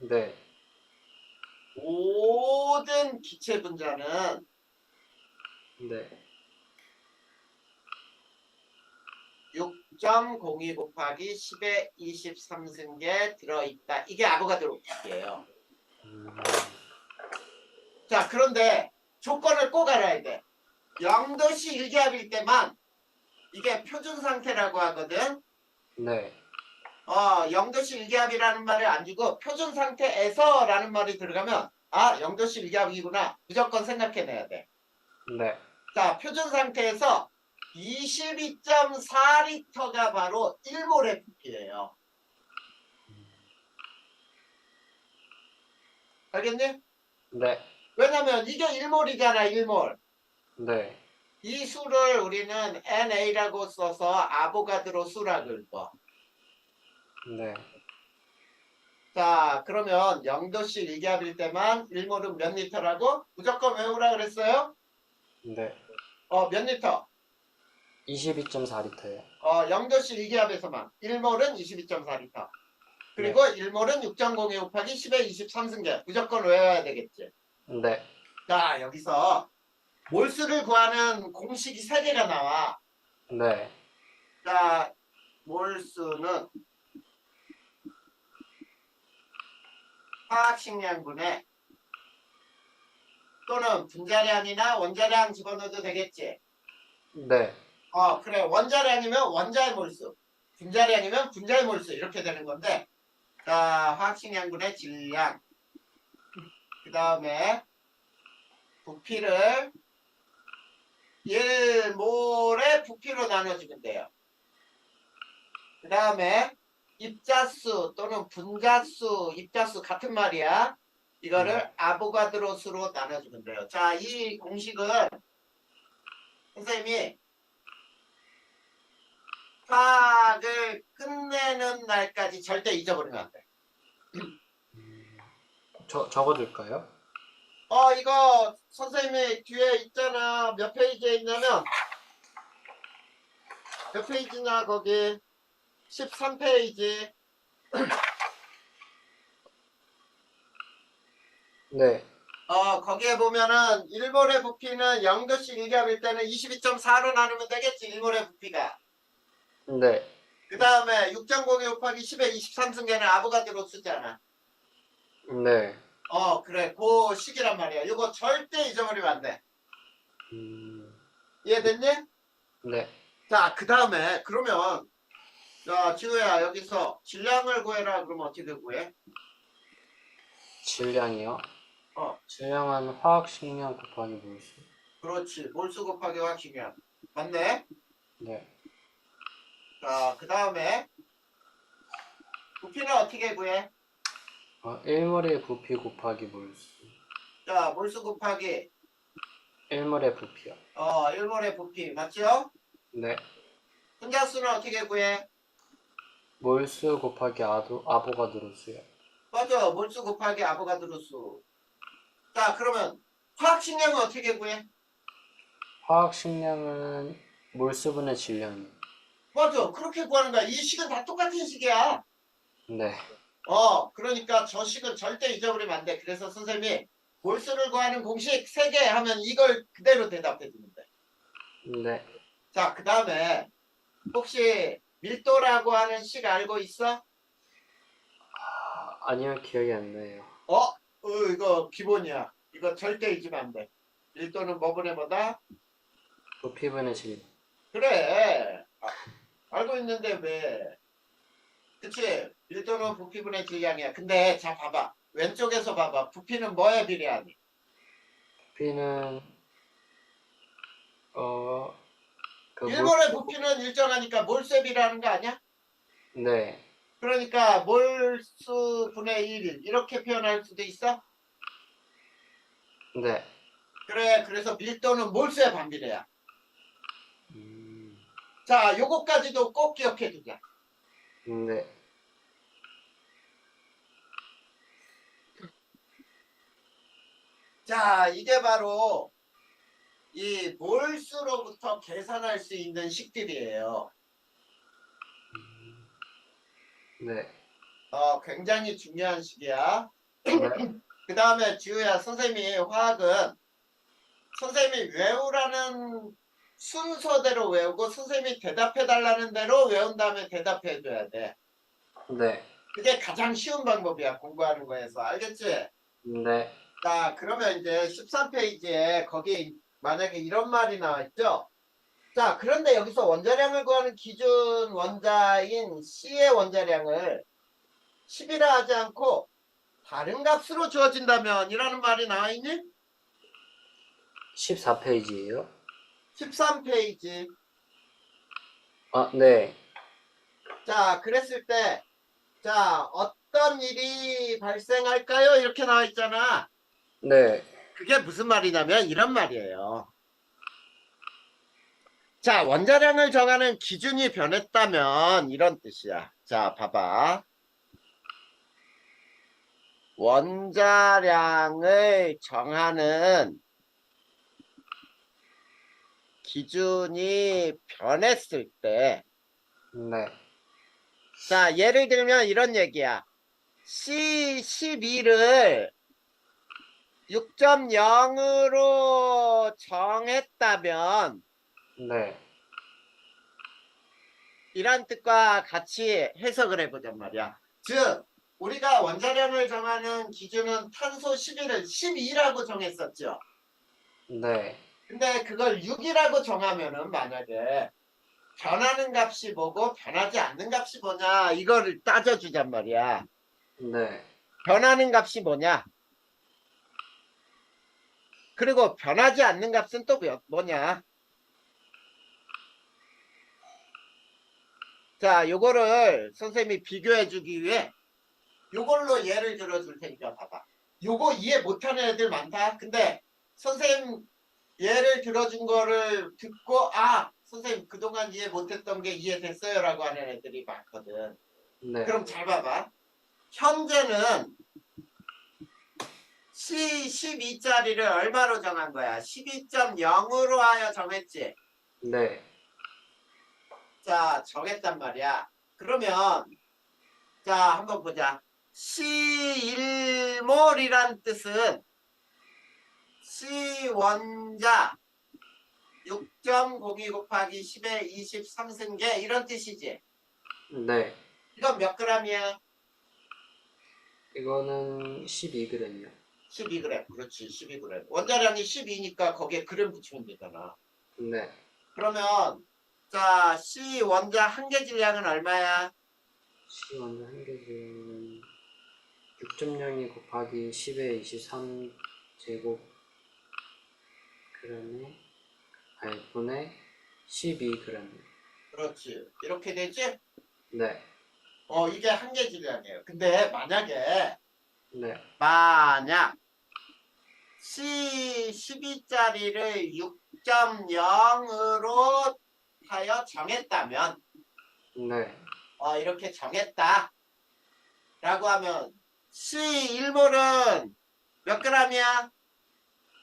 네. 모든 기체 분자는 네. 6.02 곱하기 10의 23승계 들어있다. 이게 아보가드로 법칙이에요. 음, 자, 그런데 조건을 꼭 알아야 돼. 0도씨 일기압일 때만 이게 표준 상태라고 하거든. 네. 0도씨 일기압이라는 말을 안 주고 표준 상태에서라는 말이 들어가면 아, 0도씨 일기압이구나. 무조건 생각해내야 돼. 네. 자, 표준 상태에서 22.4리터가 바로 1몰의 부피예요. 알겠니? 네. 왜냐면 이게 1몰이잖아, 1몰. 네. 이 수를 우리는 NA라고 써서 아보가드로 수라고 읽어. 네. 자, 그러면 0도씨 일기압일 때만 1몰은 몇 리터라고? 무조건 외우라 그랬어요? 네. 몇 리터? 22.4리터요. 0도씨 일기압에서만 1몰은 22.4리터. 그리고 1몰은 6.02 곱하기 10의 23승계. 무조건 외워야 되겠지. 네. 자, 여기서 몰수를 구하는 공식이 3개가 나와. 네. 자, 몰수는 화학식량분에 또는 분자량이나 원자량 집어넣어도 되겠지. 네. 그래. 원자량이면 원자의 몰수, 분자량이면 분자의 몰수 이렇게 되는 건데, 자, 화학식량분의 질량, 그 다음에 부피를 1몰의 부피로 나눠주면 돼요. 그 다음에 입자수 또는 분자수, 입자수 같은 말이야. 이거를 아보가드로 수로 나눠주면 돼요. 자, 이 공식은 선생님이 화학을 끝내는 날까지 절대 잊어버리면 안 돼. 적어둘까요? 이거 선생님이 뒤에 있잖아. 몇 페이지에 있냐면 몇 페이지냐 거기 13페이지. 네. 거기에 보면은 1몰의 부피는 0도씨 일기압일 때는 22.4로 나누면 되겠지. 1몰의 부피가. 네. 그 다음에 6.02 곱하기 10의 23승계는 아보가드로 쓰잖아. 네. 그래. 그 식이란 말이야. 이거 절대 잊어버리면 안 돼. 이해됐니? 네. 자, 그 다음에 그러면 자, 지우야 여기서 질량을 구해라. 그러면 어떻게 구해? 질량이요? 어, 질량은 화학식량 곱하기 몰수. 그렇지. 몰수 곱하기 화학식량. 맞네? 네. 자, 그 다음에 부피는 어떻게 구해? 1몰의 부피 곱하기 몰수. 자, 몰수 곱하기 1몰의 부피요. 1몰의 부피. 맞죠? 네. 분자수는 어떻게 구해? 몰수 곱하기 아보가드로 수요. 맞아. 몰수 곱하기 아보가드로 수. 자, 그러면 화학식량은 어떻게 구해? 화학식량은 몰수분의 질량이요. 맞아. 그렇게 구하는 거야. 이 식은 다 똑같은 식이야. 네. 그러니까 저 식은 절대 잊어버리면 안 돼. 그래서 선생님이 몰수를 구하는 공식 3개 하면 이걸 그대로 대답해 주면 돼. 네. 자, 그 다음에 혹시 밀도라고 하는 식 알고 있어? 아니요, 기억이 안 나요. 이거 기본이야. 이거 절대 잊으면 안 돼. 밀도는 뭐분의 뭐다? 부피분의 질량. 그래. 알고 있는데 왜? 그치? 밀도는 부피분의 질량이야. 근데 자 봐봐. 왼쪽에서 봐봐. 부피는 뭐에 비례하니? 부피는 그 일몰의 부피는 일정하니까 몰수에 비례하는 거 아니야? 네. 그러니까 몰수 분의 1 이렇게 표현할 수도 있어? 네. 그래, 그래서 밀도는 몰수의 반비례야. 음, 자, 요거까지도 꼭 기억해 두자. 네. 자, 이게 바로 이 몰수로부터 계산할 수 있는 식들이에요. 네. 굉장히 중요한 식이야. 네. 그 다음에 지우야, 선생님이 화학은 선생님이 외우라는 순서대로 외우고 선생님이 대답해 달라는 대로 외운 다음에 대답해 줘야 돼. 네. 그게 가장 쉬운 방법이야, 공부하는 거에서. 알겠지? 네. 자, 그러면 이제 13페이지에 거기 만약에 이런 말이 나와 있죠? 자, 그런데 여기서 원자량을 구하는 기준 원자인 C의 원자량을 10이라 하지 않고 다른 값으로 주어진다면 이라는 말이 나와 있니? 14페이지예요. 13페이지. 아, 네. 자, 그랬을 때, 자, 어떤 일이 발생할까요? 이렇게 나와 있잖아. 네. 그게 무슨 말이냐면 이런 말이에요. 자, 원자량을 정하는 기준이 변했다면 이런 뜻이야. 자, 봐봐. 원자량을 정하는 기준이 변했을 때, 네. 자, 예를 들면 이런 얘기야. C12를 6.0으로 정했다면 네. 이란 뜻과 같이 해석을 해보잔 말이야. 즉 우리가 원자량을 정하는 기준은 탄소 11을 12라고 정했었죠. 네. 근데 그걸 6이라고 정하면은 만약에 변하는 값이 뭐고 변하지 않는 값이 뭐냐 이거를 따져주잔 말이야. 네. 변하는 값이 뭐냐, 그리고 변하지 않는 값은 또 뭐냐. 자, 요거를 선생님이 비교해 주기 위해 요걸로 예를 들어 줄 테니까 봐봐. 요거 이해 못하는 애들 많다. 근데 선생님 예를 들어준 거를 듣고 선생님 그동안 이해 못했던 게 이해됐어요 라고 하는 애들이 많거든. 네. 그럼 잘 봐봐. 현재는 C12짜리를 얼마로 정한 거야? 12.0으로 하여 정했지. 네. 자, 정했단 말이야. 그러면 자, 한번 보자. C1몰이란 뜻은 C 원자 6.02 곱하기 10의 23승계 이런 뜻이지. 네. 이건 몇 g이야? 이거는 12g이요. 12g. 그렇지, 12g. 원자량이 12니까 거기에 그램 붙이면 되잖아. 네. 그러면 자, C 원자 한 개 질량은 얼마야? C 원자 한 개는 6.02 곱하기 10의 23 제곱 g에 분의 12g. 그렇지. 이렇게 되지? 네. 이게 한 개 질량이에요. 근데 네. 만약 C12짜리를 6.0으로 하여 정했다면 네. 이렇게 정했다 라고 하면 C1몰은 몇 g이야?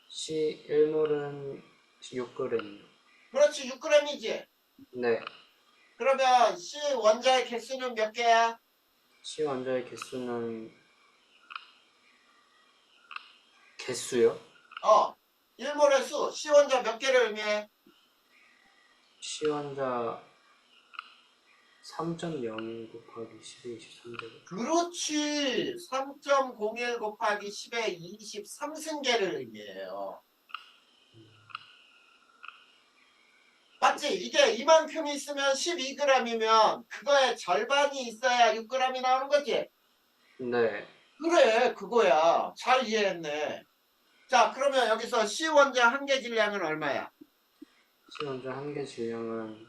C 1몰은 6g이요. 그렇지, 6g이지. 네. 그러면 C 원자의 개수는 몇 개야? C 원자의 개수요? 1몰의 수 C 원자 몇 개를 의미해? C 원자 3.0 곱하기 10의 23제곱. 그렇지. 3.01 곱하기 10의 23승계를 의미해요. 맞지? 이게 이만큼 있으면 12g이면 그거의 절반이 있어야 6g이 나오는 거지? 네. 그래, 그거야. 잘 이해했네. 자, 그러면 여기서 C 원자 한 개 질량은 얼마야? C 원자 한 개 질량은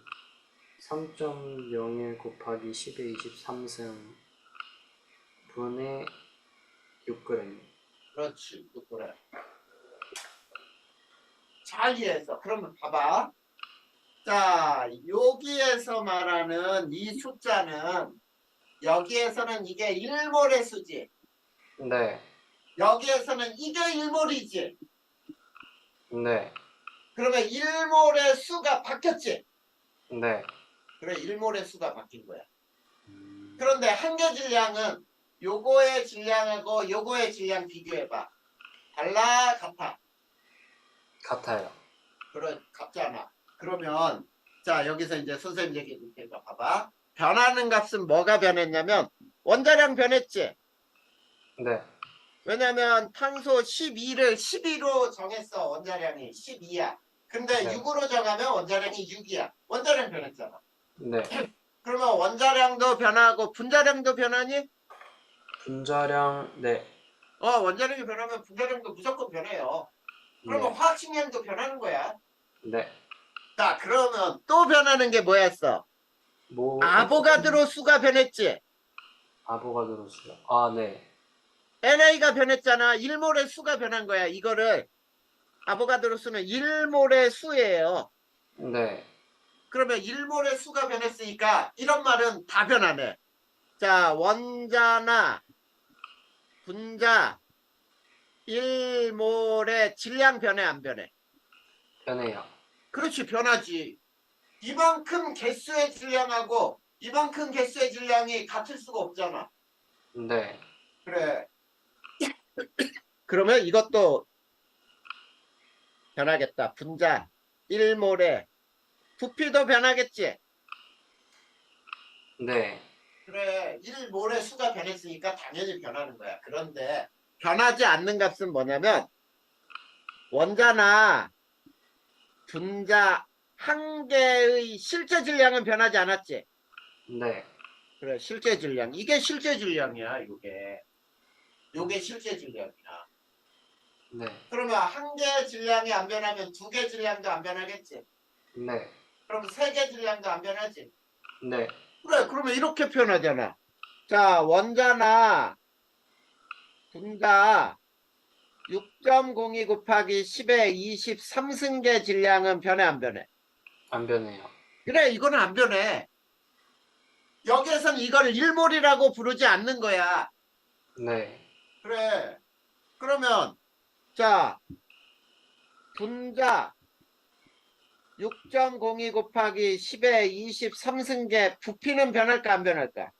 3.01 곱하기 10의 23승 분의 6g. 그렇지. 그래. 잘 이해했어. 그러면 봐봐. 자, 여기에서 말하는 이 숫자는 여기에서는 이게 1몰의 수지. 네. 여기에서는 이게 1몰이지. 네. 그러면 1몰의 수가 바뀌었지. 네. 그래, 1몰의 수가 바뀐 거야. 그런데 한 개 질량은 요거의 질량하고 요거의 질량 비교해봐. 달라, 같아? 같아요. 그래, 같잖아. 그러면 자, 여기서 이제 선생님 얘기해 줄 테니까 봐봐. 변하는 값은 뭐가 변했냐면 원자량 변했지. 네. 왜냐면 탄소 12를 12로 정했어. 원자량이 12야. 근데 네. 6으로 정하면 원자량이 6이야. 원자량 변했잖아. 네. 그러면 원자량도 변하고 분자량도 변하니? 분자량, 네. 원자량이 변하면 분자량도 무조건 변해요. 그러면 네. 화학식량도 변하는 거야. 네. 자, 그러면 또 변하는 게 뭐였어? 뭐, 아보가드로 수가 변했지. 아보가드로 수요. 아, 네. NA가 변했잖아. 1몰의 수가 변한 거야. 이거를 아보가드로 수는 1몰의 수예요. 네. 그러면 1몰의 수가 변했으니까 이런 말은 다 변하네. 자, 원자나 분자 1몰의 질량 변해 안 변해? 변해요. 그렇지, 변하지. 이만큼 개수의 질량하고 이만큼 개수의 질량이 같을 수가 없잖아. 네. 그래. 그러면 이것도 변하겠다. 분자 1몰의 부피도 변하겠지. 네. 그래, 1몰의 수가 변했으니까 당연히 변하는 거야. 그런데 변하지 않는 값은 뭐냐면 원자나 분자 한 개의 실제 질량은 변하지 않았지. 네. 그래, 실제 질량. 이게 실제 질량이야, 요게 실제 질량이야. 네. 그러면 한 개 질량이 안 변하면 두 개 질량도 안 변하겠지. 네. 그럼 세 개 질량도 안 변하지. 네. 그래, 그러면 이렇게 표현하잖아. 자, 원자나 분자 6.02 곱하기 10의 23승계 질량은 변해 안 변해? 안 변해요. 그래, 이거는 안 변해. 여기에서는 이걸 1몰이라고 부르지 않는 거야. 네. 그래. 그러면 자, 분자 6.02 곱하기 10의 23승계 부피는 변할까 안 변할까?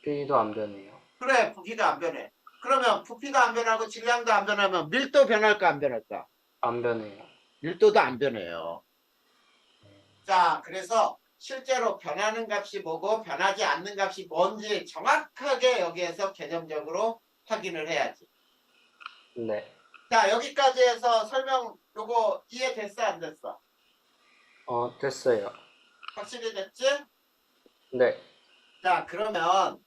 부피도 안 변해요. 그래, 부피가 안 변해. 그러면 부피가 안 변하고 질량도 안 변하면 밀도 변할까 안 변할까? 안 변해요. 밀도도 안 변해요. 자, 그래서 실제로 변하는 값이 뭐고 변하지 않는 값이 뭔지 정확하게 여기에서 개념적으로 확인을 해야지. 네. 자, 여기까지 해서 설명 요거 이해됐어 안 됐어? 됐어요. 확실히 됐지? 네. 자, 그러면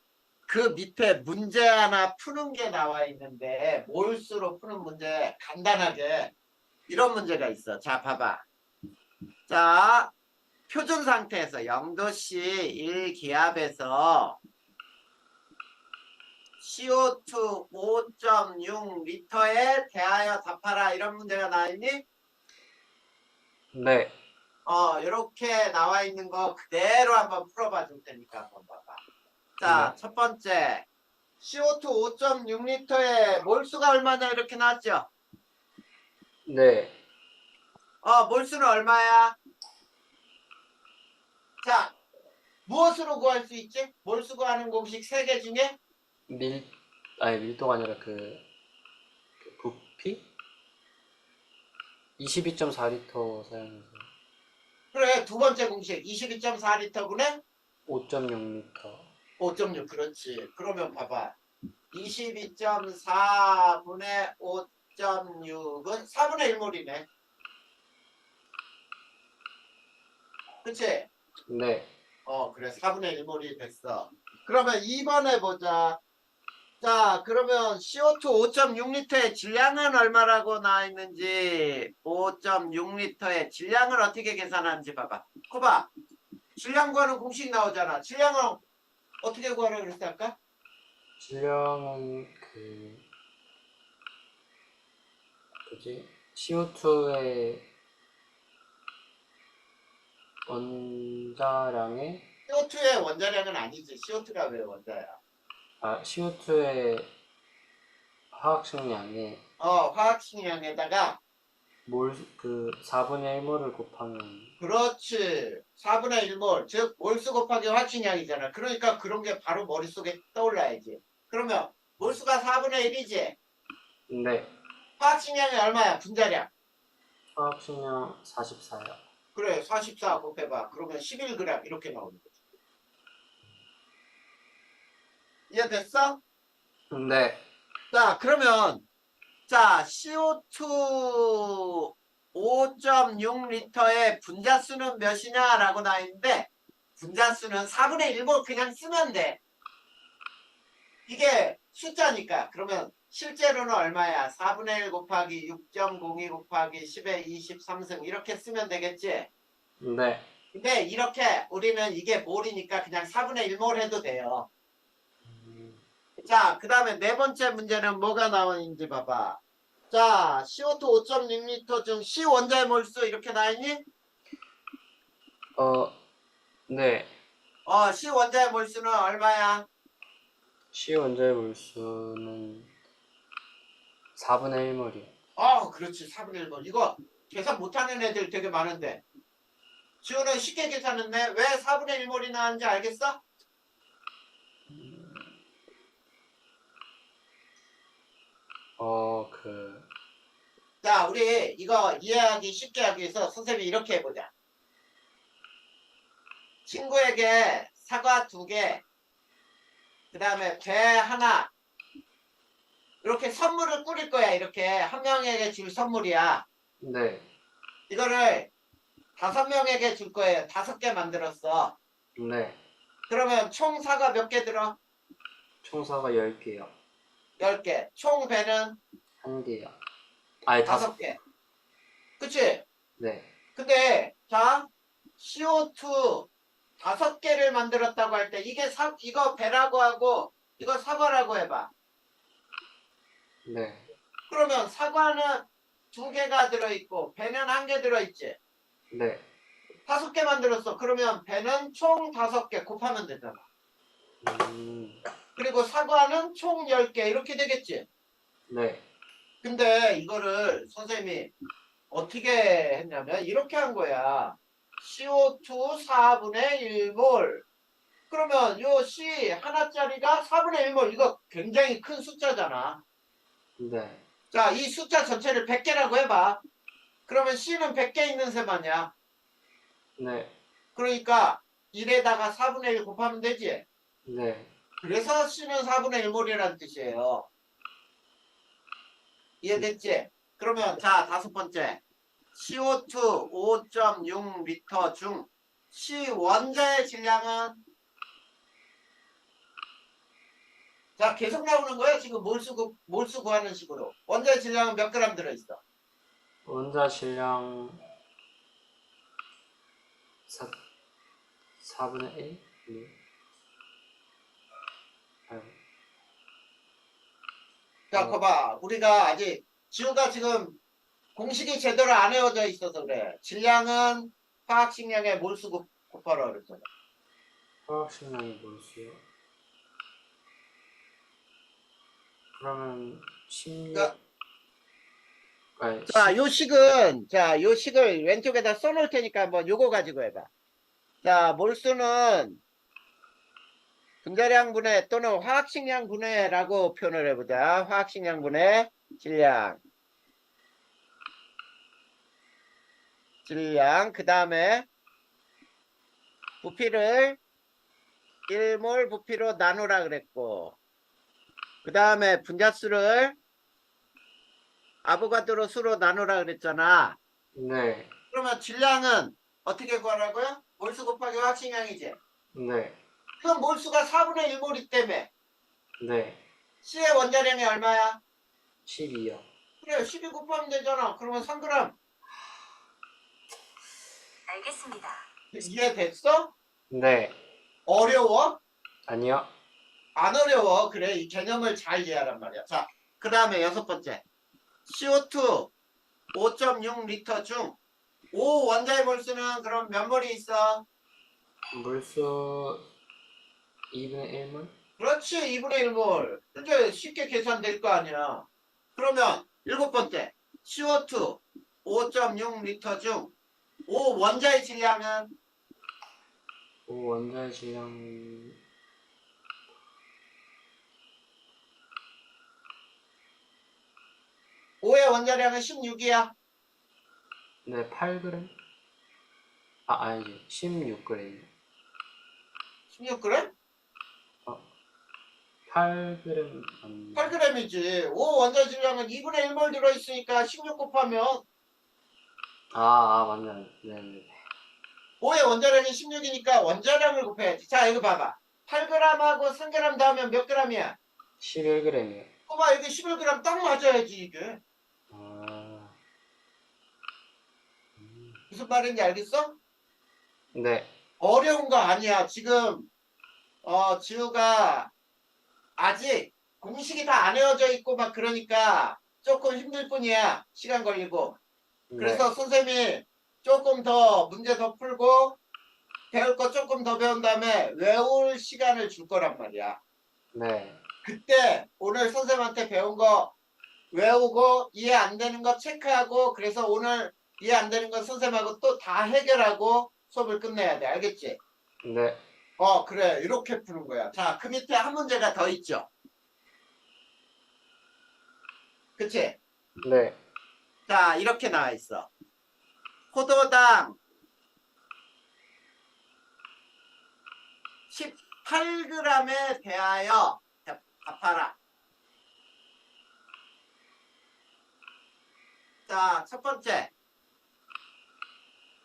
그 밑에 문제 하나 푸는 게 나와 있는데 몰수로 푸는 문제 간단하게 이런 문제가 있어. 자, 봐봐. 자, 표준 상태에서 0도씨 1기압에서 CO2 5.6리터에 대하여 답하라 이런 문제가 나와 있니? 네. 이렇게 나와 있는 거 그대로 한번 풀어봐 줄 테니까 한번 봐봐. 자, 네. 첫 번째 CO2 5.6리터에 몰수가 얼마냐 이렇게 나왔죠? 네. 몰수는 얼마야? 자, 무엇으로 구할 수 있지? 몰수 구하는 공식 3개 중에 밀도가 아니라 그 부피? 22.4리터 사용해서 그래, 두 번째 공식 22.4리터분의 5.6리터. 5.6 그렇지. 그러면 봐봐. 22.4분의 5.6은 4분의 1몰이네. 그치? 네. 그래. 4분의 1몰이 됐어. 그러면 2번에 보자. 자, 그러면 CO2 5.6리터의 질량은 얼마라고 나와 있는지 5.6리터의 질량을 어떻게 계산하는지 봐봐. 코바. 질량 구하는 공식 나오잖아. 질량은 어떻게 구하라고 그랬어 아까? 질량은 뭐지? CO2의 원자량의 CO2의 원자량은 아니지. CO2가 왜 원자야? CO2의 화학식량에 화학식량에다가 4분의 1몰을 곱하면 그렇지. 4분의 1몰, 즉 몰수 곱하기 화학식량이잖아. 그러니까 그런 게 바로 머릿속에 떠올라야지. 그러면 몰수가 4분의 1이지. 네, 화학식량이 얼마야? 분자량. 화학식량 44요. 그래, 44 곱해봐. 그러면 11g 이렇게 나오는 거지. 이해됐어? 네, 자, 그러면 자, CO2 5.6리터의 분자수는 몇이냐라고 나와 있는데 분자수는 4분의 1몰 그냥 쓰면 돼. 이게 숫자니까. 그러면 실제로는 얼마야? 4분의 1 곱하기 6.02 곱하기 10의 23승 이렇게 쓰면 되겠지? 네, 근데 이렇게 우리는 이게 몰이니까 그냥 4분의 1몰 해도 돼요. 자, 그 다음에 네 번째 문제는 뭐가 나오는지 봐봐. 자, CO2 5.6리터 중 C 원자의 몰수 이렇게 나있니? 네. C 원자의 몰수는 얼마야? C 원자의 몰수는 4분의 1몰이요. 그렇지. 4분의 1몰. 이거 계산 못하는 애들 되게 많은데. 지호는 쉽게 계산했네. 왜 4분의 1몰이 나왔는지 알겠어? 자, 우리 이거 이해하기 쉽게 하기 위해서 선생님이 이렇게 해보자. 친구에게 사과 2개, 그 다음에 배 하나, 이렇게 선물을 꾸릴 거야. 이렇게 한 명에게 줄 선물이야. 네, 이거를 5명에게 줄 거예요. 5개 만들었어. 네. 그러면 총 사과 몇 개 들어? 총 사과 10개요. 10개. 총 배는 1개요. 아니, 5개. 그치? 네, 근데 자, CO2 5개를 만들었다고 할 때 이거 배라고 하고 이거 사과라고 해봐. 네, 그러면 사과는 2개가 들어있고 배는 1개 들어있지. 네. 5개 만들었어. 그러면 배는 총 5개 곱하면 되잖아. 그리고 사과는 총 10개 이렇게 되겠지. 네, 근데 이거를 선생님이 어떻게 했냐면 이렇게 한 거야. CO2 4분의 1몰. 그러면 요 C 하나짜리가 4분의 1몰. 이거 굉장히 큰 숫자잖아. 네, 자, 이 숫자 전체를 100개라고 해봐. 그러면 C는 100개 있는 셈 아니야. 네, 그러니까 1에다가 4분의 1 곱하면 되지. 네. 그래서 C는 4분의 1몰이라는 뜻이에요. 이해됐지? 그러면 자, 5번째. CO2 5.6리터 중 C 원자의 질량은 자 계속 나오는 거야 지금 몰수 구하는 식으로. 원자의 질량은 몇 그램 들어있어? 원자 질량 4분의 1? 네. 자 봐봐. 우리가 아직 지우가 지금 공식이 제대로 안 외워져 있어서 그래. 질량은 화학식량의 몰수 곱하라 그랬잖아. 화학식량이 몰수요? 그러면 16. 자, 요 식을 왼쪽에다 써놓을 테니까 한번 요거 가지고 해봐. 자, 몰수는 분자량 분해 또는 화학식량 분해라고 표현을 해보자. 화학식량 분해 질량. 그 다음에 부피를 1몰 부피로 나누라 그랬고, 그 다음에 분자수를 아보가드로 수로 나누라 그랬잖아. 네, 그러면 질량은 어떻게 구하라고요? 몰수 곱하기 화학식량이지. 네, 그럼 몰수가 4분의 1몰이 때문에 네. C의 원자량이 얼마야? 12요. 그래 12 곱하면 되잖아. 그러면 3g. 알겠습니다. 이해됐어? 네. 어려워? 아니요. 안 어려워. 그래, 이 개념을 잘 이해하란 말이야. 자, 그 다음에 여섯 번째. CO2 5.6리터 중 5 원자의 몰수는 그럼 몇 몰이 있어? 물수 2분의 1물? 그렇지, 2분의 1몰. 이제 쉽게 계산될 거 아니야. 그러면 일곱 번째. CO2 5.6리터 중 5 원자의 질량은 5 원자의 질량 5의 원자량은 16이야. 네, 8g? 아니지. 16g. 16g? 8g 맞네. 8g이지. 5 원자 질량은 2분의 1몰 들어있으니까 16 곱하면 맞네. 네네. 5의 원자량이 16이니까 원자량을 곱해야지. 자, 이거 봐봐. 8g하고 3g 더하면 몇 g이야? 11g이요. 봐봐, 이게 11g 딱 맞아야지, 이게. 아, 무슨 말인지 알겠어? 네. 어려운 거 아니야. 지금, 지우가 아직 공식이 다 안 외워져 있고 막 그러니까 조금 힘들 뿐이야. 시간 걸리고. 네. 그래서 선생님이 조금 더 문제 더 풀고 배울 거 조금 더 배운 다음에 외울 시간을 줄 거란 말이야. 네. 그때 오늘 선생님한테 배운 거 외우고 이해 안 되는 거 체크하고 그래서 오늘 이해 안 되는 거 선생님하고 또 다 해결하고 수업을 끝내야 돼. 알겠지? 네. 그래. 이렇게 푸는 거야. 자, 그 밑에 한 문제가 더 있죠. 그치? 네. 자, 이렇게 나와 있어. 포도당 18g에 대하여 답하라. 자, 첫 번째.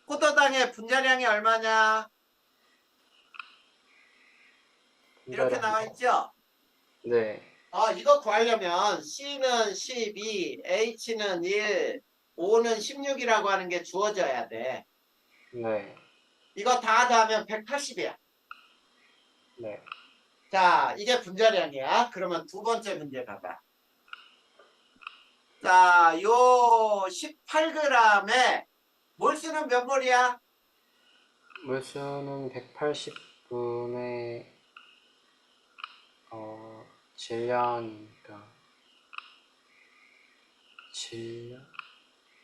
포도당의 분자량이 얼마냐? 이렇게 나와 있죠? 네. 이거 구하려면 C는 12, H는 1, O는 16이라고 하는 게 주어져야 돼. 네. 이거 다 더하면 180이야. 네. 자, 이게 분자량이야. 그러면 두 번째 문제 봐봐. 자, 요 18g에 몰수는 몇 몰이야? 물수는 180분의 질량이니까 질량?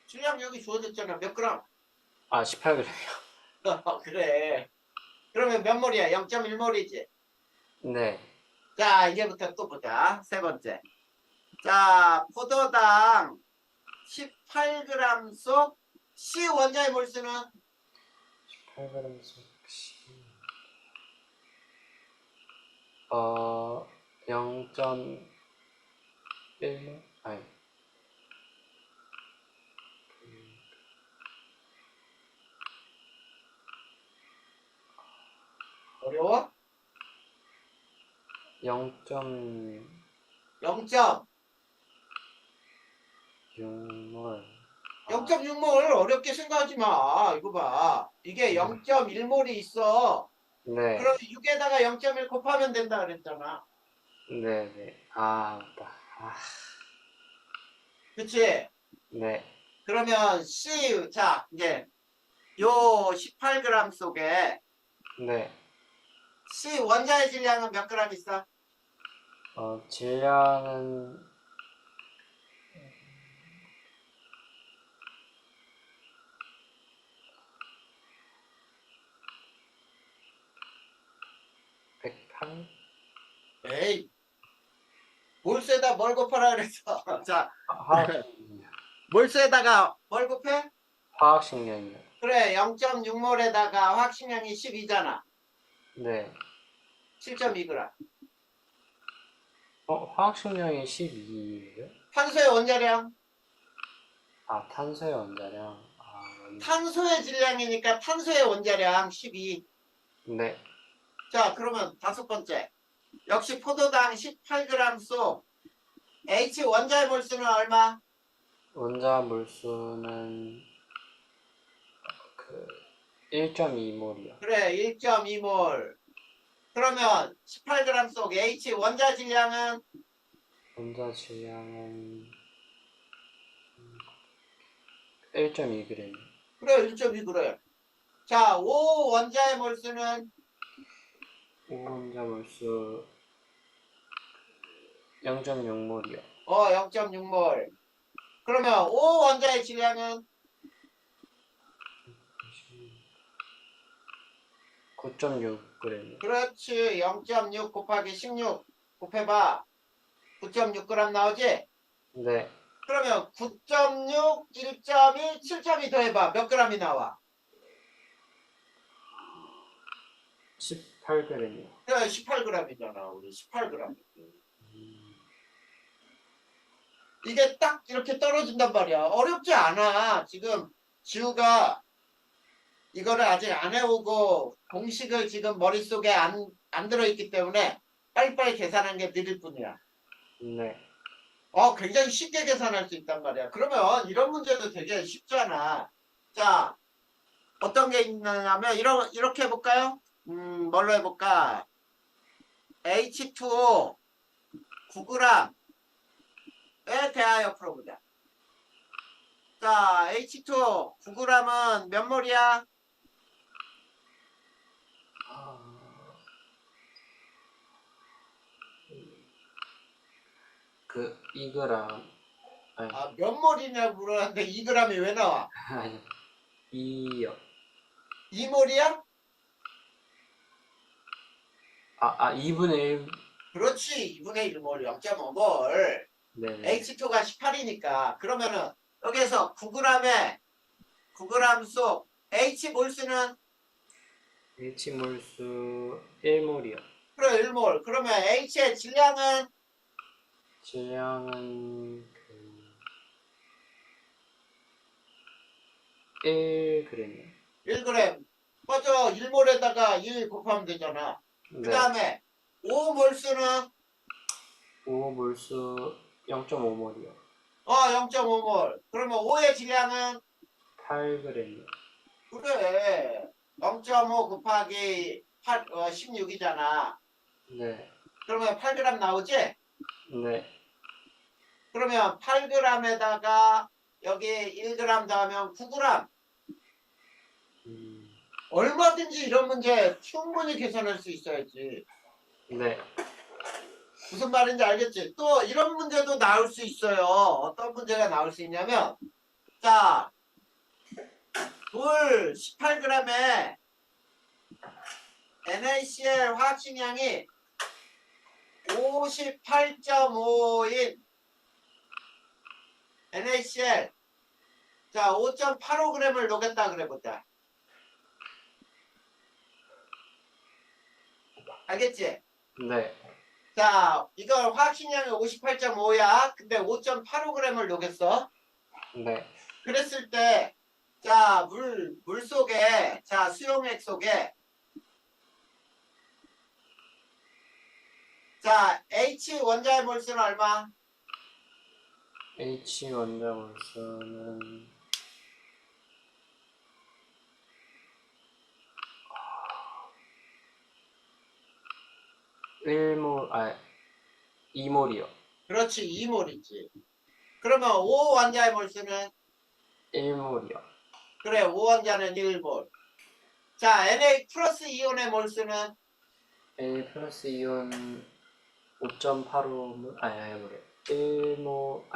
질량 여기 주어졌잖아. 몇 그램? 18g이요. 그래. 그러면 몇 몰이야? 0.1몰이지. 네. 자, 이제부터 또 보자. 세 번째. 자, 포도당 18g 속 C 원자의 몰수는 18g 속 0.1몰? 아니. 어려워? 0.6몰. 0.6몰 어렵게 생각하지 마. 이거 봐. 이게 0.1몰이 있어. 네. 그럼 6에다가 0.1 곱하면 된다 그랬잖아. 네네. 맞다. 그치? 네. 그러면 C, 자, 이제 요 18g 속에 네. C 원자의 질량은 몇 g 있어? 질량은 108? 에이, 몰수에다 뭘 곱하라 그랬어. 자, 몰수에다가 뭘 곱해? 화학식량이요. 그래, 0.6몰에다가 화학식량이 12잖아. 네. 7.2g. 화학식량이 12예요? 탄소의 원자량. 탄소의 원자량. 맞네. 탄소의 질량이니까 탄소의 원자량 12. 네. 자, 그러면 다섯 번째. 역시 포도당 18g 속 H 원자의 몰수는 얼마? 원자 몰수는 1.2몰이요. 그래, 1.2몰. 그러면 18g 속 H 원자 질량은 원자 질량은 1.2g. 그래, 1.2g. 자, 5 원자의 몰수는 5원자 몰수 0.6몰이요. 0.6몰. 그러면 5 원자의 질량은 9.6g. 그렇지. 0.6 곱하기 16 곱해봐. 9.6g 나오지? 네, 그러면 9.6, 1.2, 7.2 더해봐. 몇 g이 나와? 18g이요. 그래, 18g이잖아. 우리 18g. 이게 딱 이렇게 떨어진단 말이야. 어렵지 않아. 지금 지우가 이거를 아직 안 해오고 공식을 지금 머릿속에 안 들어있기 때문에 빨리빨리 계산한 게 느릴 뿐이야. 네, 굉장히 쉽게 계산할 수 있단 말이야. 그러면 이런 문제도 되게 쉽잖아. 자, 어떤 게 있냐면 이렇게 해볼까요? 뭘로 해볼까? H2O 9g에 대하여 풀어보자. 자, H2O 9g은 몇 몰이야? 그 2g. 아니, 몇 몰이냐고 물었는데 2g이 왜 나와? 아니, 2요. 2몰이야? 2분의 1. 그렇지. 2분의 1몰, 0.5몰. 네네. H2가 18이니까. 그러면은 여기에서 9g에 9g 속 H 몰수는 H 몰수 1몰이요. 그래 1몰. 그러면 H의 질량은 질량은 1g이요. 1g. 맞아. 1몰에다가 1 곱하면 되잖아. 그 네. 다음에 5 몰수는 5 몰수 0.5몰이요. 0.5몰. 그러면 5의 질량은 8g이요. 그래 0.5 곱하기 8, 16이잖아. 네. 그러면 8g 나오지? 네. 그러면 8g에다가 여기 1g 더하면 9g. 얼마든지 이런 문제 충분히 계산할 수 있어야지. 네. 무슨 말인지 알겠지? 또 이런 문제도 나올 수 있어요. 어떤 문제가 나올 수 있냐면 자, 돌 18g에 NaCl 화학식량이 58.5인 NaCl 자 5.85g을 녹였다 그래보자. 알겠지? 네. 자 이걸 화학식량이 58.5야. 근데 5.85g을 녹였어. 네. 그랬을 때 자 물 속에 자 수용액 속에 자 H 원자의 몰수는 얼마? H 원자 몰수는 1몰, 2몰이요. 그렇지 2몰이지. 그러면 5 원자의 몰수는 1몰이요. 그래 5 원자는 1몰. 자 Na 플러스 이온의 몰수는 A 플러스 이온 5.85몰, 아니요. 1몰,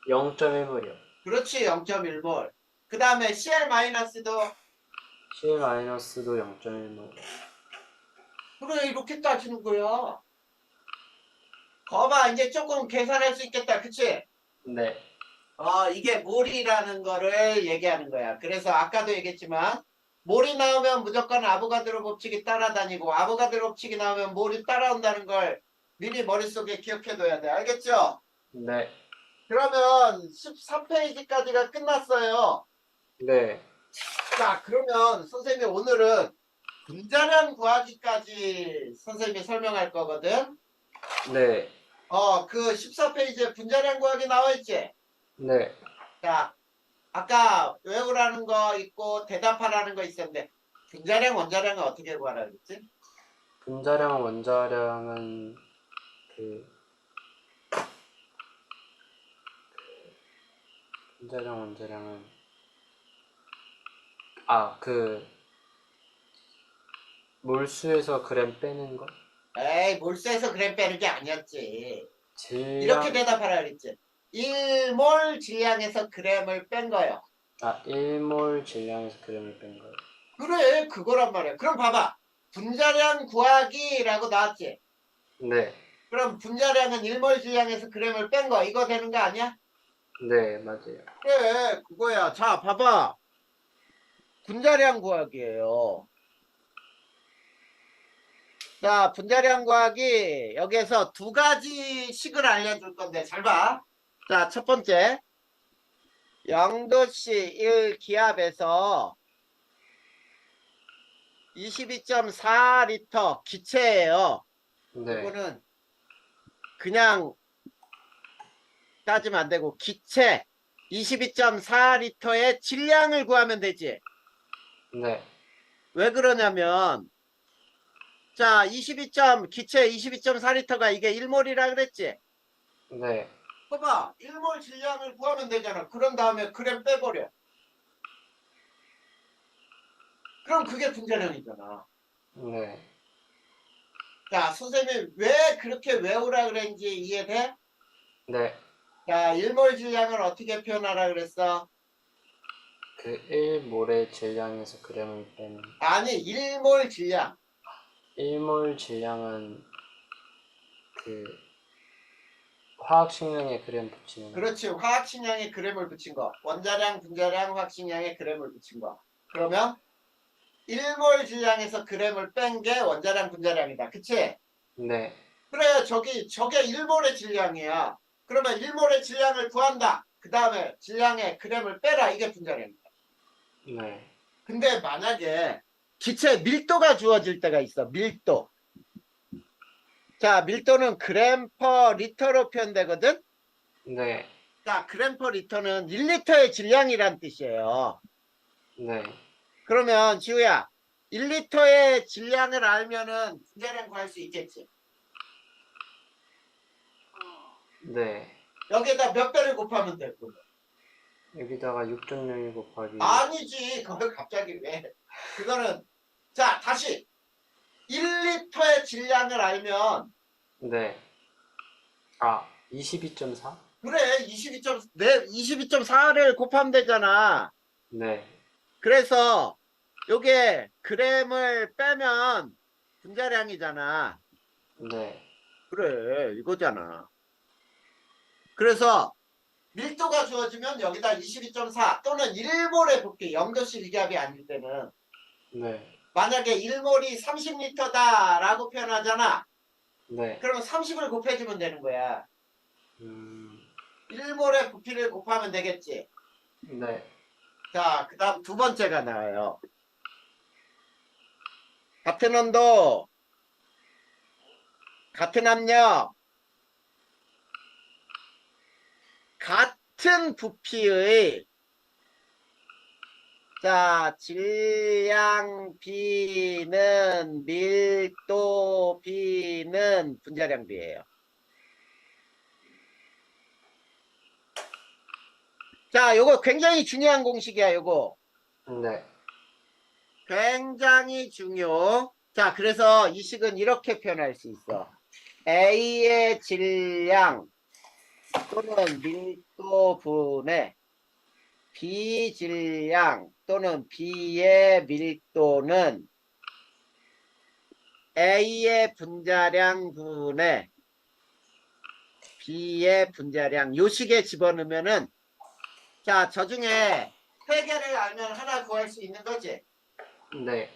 0.1몰이요. 그렇지 0.1몰. 그 다음에 Cl 마이너스도 Cl 마이너스도 0.1몰. 그래 이렇게 따지는 거야. 거봐 이제 조금 계산할 수 있겠다. 그치? 네. 이게 몰이라는 거를 얘기하는 거야. 그래서 아까도 얘기했지만 몰이 나오면 무조건 아보가드로 법칙이 따라다니고 아보가드로 법칙이 나오면 몰이 따라온다는 걸 미리 머릿속에 기억해둬야 돼. 알겠죠? 네. 그러면 13페이지까지가 끝났어요. 네. 자 그러면 선생님이 오늘은 분자량 구하기까지 선생님이 설명할 거거든. 네. 그 14페이지에 분자량 구하기 나와 있지? 네. 자 아까 외우라는 거 있고 대답하라는 거 있었는데 분자량, 원자량은 어떻게 구하라 그랬지? 분자량, 원자량은 그 분자량, 원자량은 그 몰수에서 그램 빼는 거? 에이, 몰수에서 그램 빼는 게 아니었지. 이렇게 질량 대답하라 그랬지. 1몰 질량에서 그램을 뺀 거예요. 1몰 질량에서 그램을 뺀 거예요. 그래, 그거란 말이야. 그럼 봐봐. 분자량 구하기라고 나왔지. 네, 그럼 분자량은 1몰 질량에서 그램을 뺀 거. 이거 되는 거 아니야? 네, 맞아요. 그래, 그거야. 자, 봐봐. 분자량 구하기예요. 자, 분자량 구하기. 여기에서 두 가지 식을 알려줄 건데 잘 봐. 자, 첫 번째. 0도씨 1기압에서 22.4리터 기체예요. 네, 이거는 그냥 따지면 안 되고 기체 22.4리터의 질량을 구하면 되지. 네, 왜 그러냐면 자, 기체 22.4리터가 이게 1몰이라 그랬지. 네, 봐봐, 1몰 질량을 구하면 되잖아. 그런 다음에 그램 빼버려. 그럼 그게 분자량이잖아. 네, 자, 선생님이 왜 그렇게 외우라 그랬는지 이해돼? 네. 자, 1몰 질량을 어떻게 표현하라 그랬어? 그 1몰의 질량에서 그램을 빼는 아니, 1몰 질량. 1몰 질량은 그 화학식량에 그램 붙이는 거. 그렇지. 화학식량에 그램을 붙인 거. 원자량, 분자량, 화학식량에 그램을 붙인 거. 그러면 1몰 질량에서 그램을 뺀 게 원자량, 분자량이다. 그치? 네, 그래, 저게 1몰의 질량이야. 그러면 1몰의 질량을 구한다. 그 다음에 질량에 그램을 빼라. 이게 분자량이다. 네, 근데 만약에 기체 밀도가 주어질 때가 있어. 밀도. 자, 밀도는 그램 퍼 리터로 표현되거든? 네, 자, 그램 퍼 리터는 1리터의 질량이란 뜻이에요. 네, 그러면 지우야, 1리터의 질량을 알면은 분자량 구할 수 있겠지. 네. 여기에다 몇 배를 곱하면 돼, 그거. 여기다가 6.01 곱하기 아니지. 그걸 갑자기 왜. 그거는, 자, 다시. 1리터의 질량을 알면, 네. 22.4? 그래, 22.4를 곱하면 되잖아. 네, 그래서, 요게 그램을 빼면 분자량이잖아. 네, 그래, 이거잖아. 그래서, 밀도가 주어지면 여기다 22.4 또는 1몰에 볼게. 0도씨 일기압이 아닐 때는. 네, 만약에 1몰이 30리터다 라고 표현하잖아. 네, 그러면 30을 곱해주면 되는 거야. 음, 1몰에 부피를 곱하면 되겠지. 네, 자, 그 다음 두 번째가 나와요. 같은 온도, 같은 압력, 같은 부피의 자, 질량 B는 밀도 B는 분자량 B예요. 자, 요거 굉장히 중요한 공식이야, 요거. 네, 굉장히 중요. 자, 그래서 이 식은 이렇게 표현할 수 있어. A의 질량 또는 밀도분의 B 질량 또는 B의 밀도는 A의 분자량 분의 B의 분자량 요 식에 집어넣으면은 자, 저 중에 세 개를 알면 하나 구할 수 있는 거지. 네,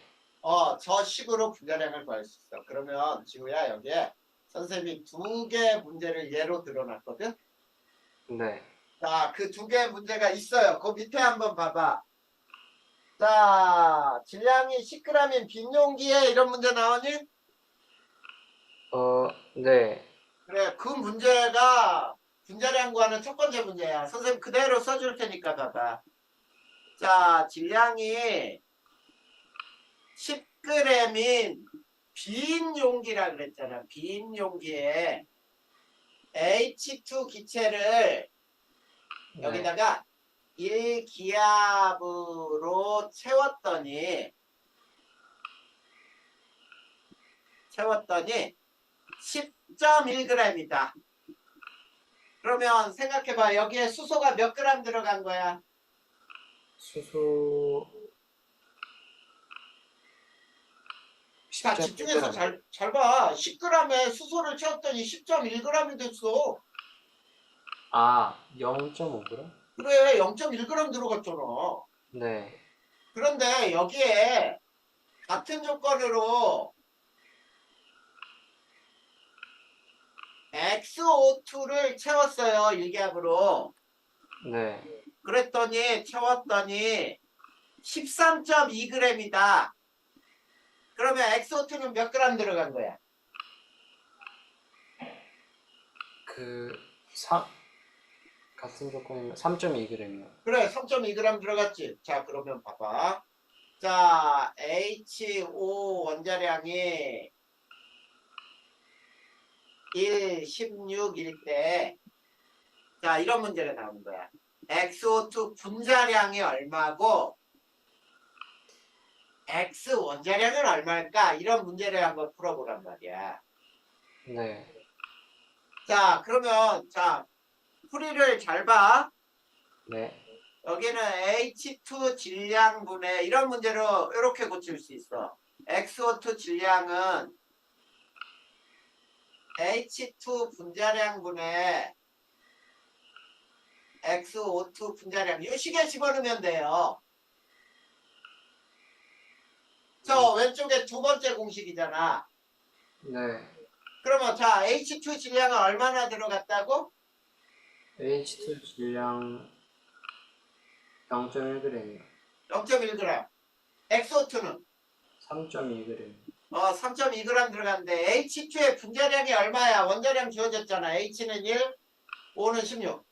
저 식으로 분자량을 구할 수 있어. 그러면 지우야 여기에 선생님이 두 개 문제를 예로 들어놨거든. 네. 자, 그 두 개 문제가 있어요. 그 밑에 한번 봐봐. 자, 질량이 10g인 빈 용기에 이런 문제 나오니? 네, 그래, 그 문제가 분자량 구하는 첫 번째 문제야. 선생님 그대로 써줄 테니까 봐봐. 자, 질량이 10g인 빈 용기라 그랬잖아. 빈 용기에 H2 기체를 네. 여기다가 1기압으로 채웠더니 10.1g이다. 그러면 생각해봐. 여기에 수소가 몇 그램 들어간 거야? 수소 자, 10.1g. 집중해서 잘 봐. 10g에 수소를 채웠더니 10.1g이 됐어. 아, 0.5g? 그래, 0.1g 들어갔잖아. 네. 그런데 여기에 같은 조건으로 XO2를 채웠어요. 1기압으로. 네. 그랬더니 채웠더니 13.2g이다. 그러면 XO2는 몇 그램 들어간 거야? 같은 조건이면 3.2g이요. 그래, 3.2g 들어갔지. 자, 그러면 봐봐. 자, HO 원자량이 16일 때, 자, 이런 문제가 나오는 거야. XO2 분자량이 얼마고, X 원자량은 얼마일까? 이런 문제를 한번 풀어보란 말이야. 네. 자, 그러면, 자, 풀이를 잘 봐. 네. 여기는 H2 질량분의 이런 문제로 이렇게 고칠 수 있어. XO2 질량은 H2 분자량분의 XO2 분자량. 이 식에 집어넣으면 돼요. 저 왼쪽에 두 번째 공식이잖아. 네. 그러면 자, H2 질량은 얼마나 들어갔다고? H2 질량 0.1g이요. 0.1g. XO2는 3.2g. 3.2g 들어갔는데 H2의 분자량이 얼마야? 원자량 주어졌잖아. H는 1, O는 16.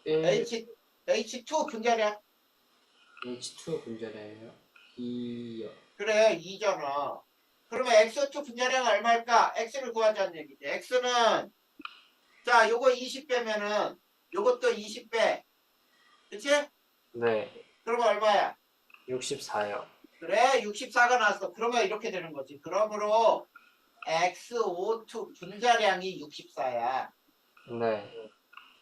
H, H2 분자량. H2 분자량이요. 2요. 그래, 2잖아. 그러면 XO2 분자량은 얼마일까? X를 구하자는 얘기지. X는, 자, 요거 20 빼면은, 요것도 20 빼. 그치? 네. 그러면 얼마야? 64요. 그래, 64가 나왔어. 그러면 이렇게 되는 거지. 그러므로 XO2 분자량이 64야. 네.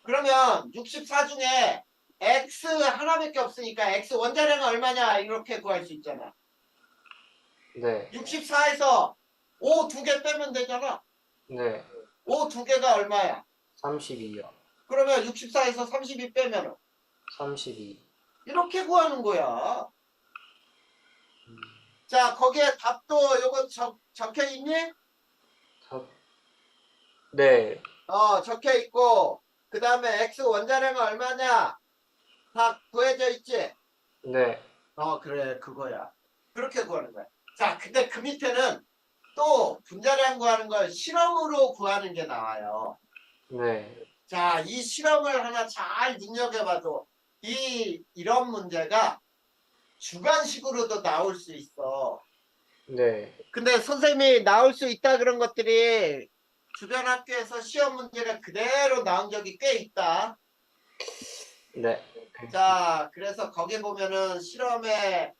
그러면 64 중에 X 하나밖에 없으니까 X 원자량은 얼마냐? 이렇게 구할 수 있잖아. 네. 64에서 O 2개 빼면 되잖아. 네. O 2개가 얼마야? 32요. 그러면 64에서 32 빼면 32. 이렇게 구하는 거야. 음, 자, 거기에 답도 요거 적혀 있니? 답. 네. 적혀 있고 그 다음에 X 원자량은 얼마냐? 다 구해져 있지? 네. 그래, 그거야. 그렇게 구하는 거야. 자, 근데 그 밑에는 또 분자량 구하는 걸 실험으로 구하는 게 나와요. 네. 자, 이 실험을 하나 잘 눈여겨봐도 이런 문제가 주관식으로도 나올 수 있어. 네. 근데 선생님이 나올 수 있다 그런 것들이 주변 학교에서 시험 문제가 그대로 나온 적이 꽤 있다. 네. 자, 그래서 거기 보면은 실험에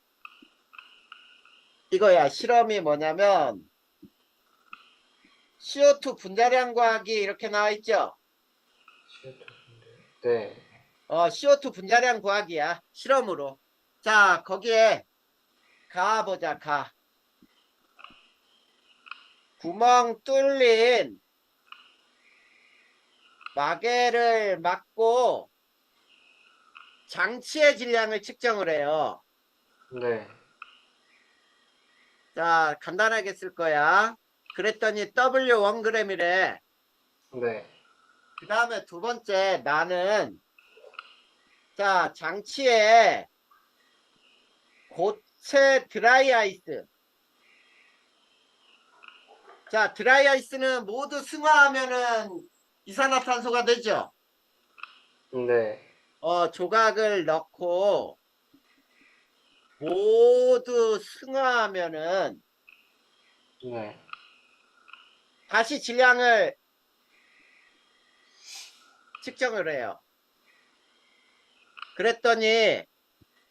이거야. 실험이 뭐냐면 CO2 분자량 구하기 이렇게 나와 있죠. 네. CO2 분자량 구하기야. 실험으로. 자, 거기에 가보자. 가. 구멍 뚫린 마개를 막고 장치의 질량을 측정을 해요. 네. 자, 간단하게 쓸 거야. 그랬더니 W1g이래. 네. 그 다음에 두 번째, 나는, 자, 장치에 고체 드라이 아이스. 자, 드라이아이스는 모두 승화하면은 이산화탄소가 되죠. 네. 조각을 넣고 모두 승화하면은 네. 다시 질량을 측정을 해요. 그랬더니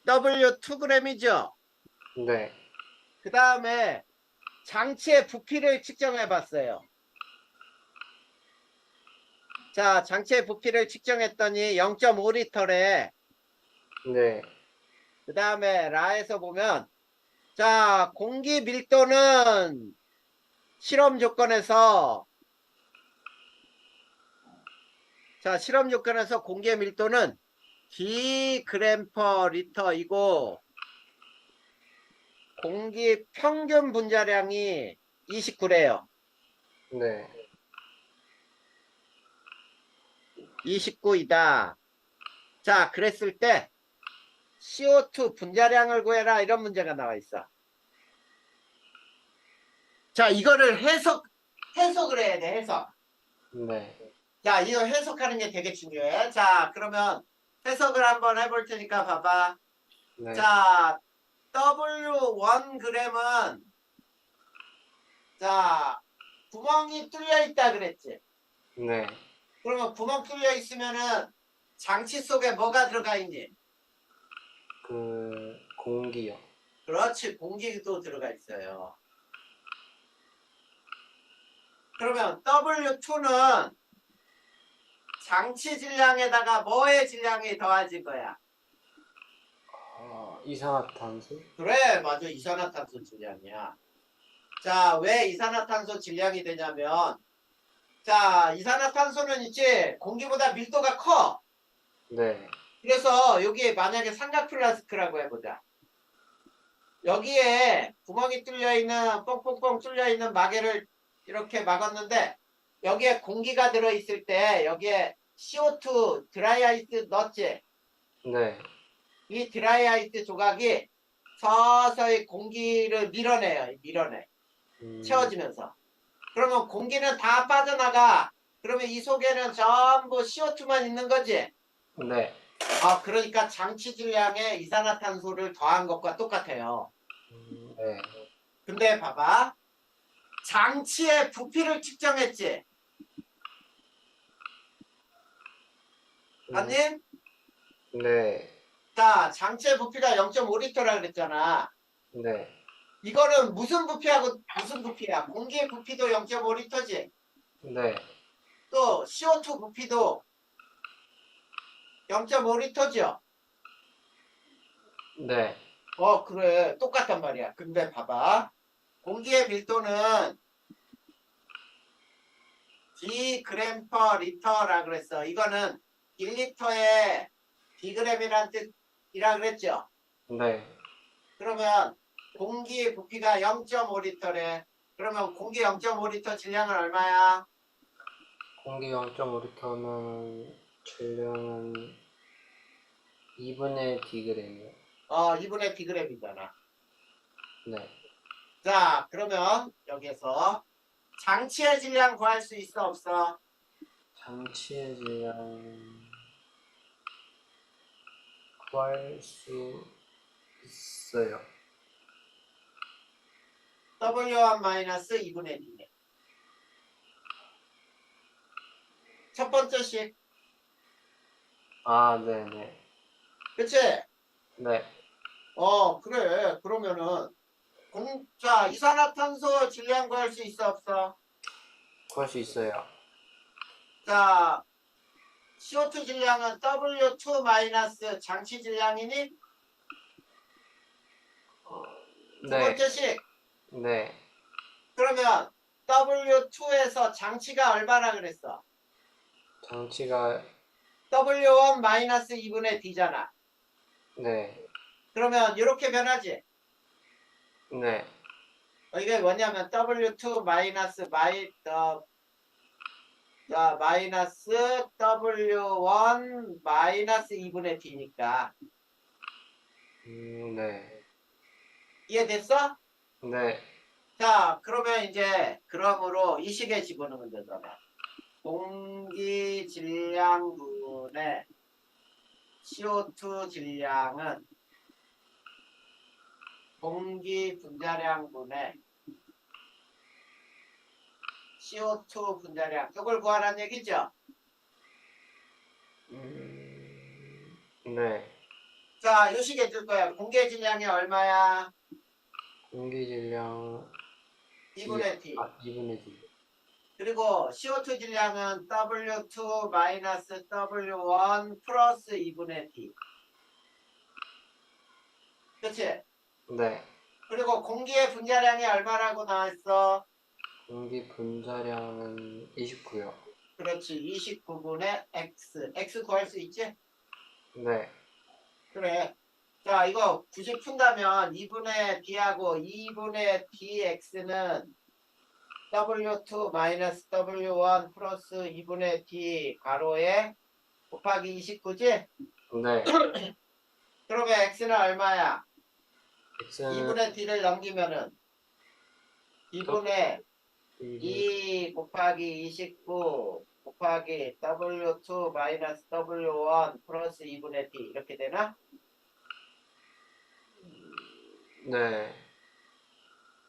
W2g이죠. 네. 그 다음에 장치의 부피를 측정해 봤어요. 자, 장치의 부피를 측정했더니 0.5리터래. 네. 그 다음에 라에서 보면, 자, 공기 밀도는 실험 조건에서, 자, 실험 조건에서 공기의 밀도는 d g/L이고, 공기 평균 분자량이 29래요. 네. 29이다. 자, 그랬을 때 CO2 분자량을 구해라 이런 문제가 나와 있어. 자, 이거를 해석을 해야 돼, 해석. 네. 자, 이거 해석하는 게 되게 중요해. 자, 그러면 해석을 한번 해볼 테니까 봐봐. 네. 자, W1g은 자, 구멍이 뚫려 있다 그랬지. 네. 그러면 구멍 뚫려 있으면은 장치 속에 뭐가 들어가 있니? 그 공기요. 그렇지, 공기도 들어가 있어요. 그러면 W2는 장치 질량에다가 뭐의 질량이 더해진 거야? 이산화탄소? 그래, 맞아. 이산화탄소 질량이야. 자, 왜 이산화탄소 질량이 되냐면, 자, 이산화탄소는 있지, 공기보다 밀도가 커. 네. 그래서 여기에 만약에 삼각 플라스크라고 해보자. 여기에 구멍이 뚫려 있는, 뻥뻥뻥 뚫려 있는 마개를 이렇게 막았는데, 여기에 공기가 들어있을 때, 여기에 CO2 드라이아이스 넣었지? 네. 이 드라이아이스 조각이 서서히 공기를 밀어내요. 밀어내. 채워지면서. 그러면 공기는 다 빠져나가. 그러면 이 속에는 전부 CO2만 있는 거지. 네. 그러니까 장치 질량에 이산화탄소를 더한 것과 똑같아요. 네. 근데 봐봐. 장치의 부피를 측정했지. 맞니? 네. 자, 장치의 부피가 0.5리터라 그랬잖아. 네. 이거는 무슨 부피하고 무슨 부피야? 공기의 부피도 0.5리터지. 네. 또 CO2 부피도 0.5리터죠. 네. 그래. 똑같단 말이야. 근데 봐봐. 공기의 밀도는 d/L라 그랬어. 이거는 1리터에 dg이란 뜻이라 그랬죠. 네. 그러면 공기 부피가 0.5리터래. 그러면 공기 0.5리터 질량은 얼마야? 공기 0.5리터면 질량은 2분의 Dg이요. 2분의 dg이잖아. 네. 자, 그러면 여기서 장치의 질량 구할 수 있어, 없어? 장치의 질량 구할 수 있어요. W1-2분의 D. 첫 번째씩. 네네. 그치? 네. 그래. 그러면은, 자, 이산화탄소 질량 구할 수 있어, 없어? 구할 수 있어요. 자, CO2 질량은 W2- 장치 질량이니? 두 네. 번째씩. 네. 그러면 W2에서 장치가 얼마나 그랬어? 장치가 W1-2분의 D잖아. 네. 그러면 이렇게 변하지? 네. 이게 뭐냐면 W2 마이너스 마이너스 W1 마이너스 2분의 D니까. 네. 이해됐어? 네. 자, 그러면 이제 그러므로 이 식에 집어넣으면 되잖아. 공기 질량분의 CO2 질량은 공기 분자량분의 CO2 분자량. 이걸 구하라는 얘기죠? 네. 자, 이 식에 줄 거야. 공기 질량이 얼마야? 공기 질량 2분의 T. 2분의 D. 그리고 CO2 질량은 W2 마이너스 W1 플러스 2분의 T. 그치? 네. 그리고 공기의 분자량이 얼마라고 나왔어? 공기 분자량은 29요. 그렇지. 29분의 X. X 구할 수 있지? 네. 그래. 자, 이거 90 푼다면 2분의 D하고 2분의 DX는 W2 마이너스 W1 플러스 2분의 D 가로에 곱하기 29지? 네. 그러면 X는 얼마야? X는 2분의 D를 넘기면은 2분의 2 곱하기 29 곱하기 W2 마이너스 W1 플러스 2분의 D 이렇게 되나? 네.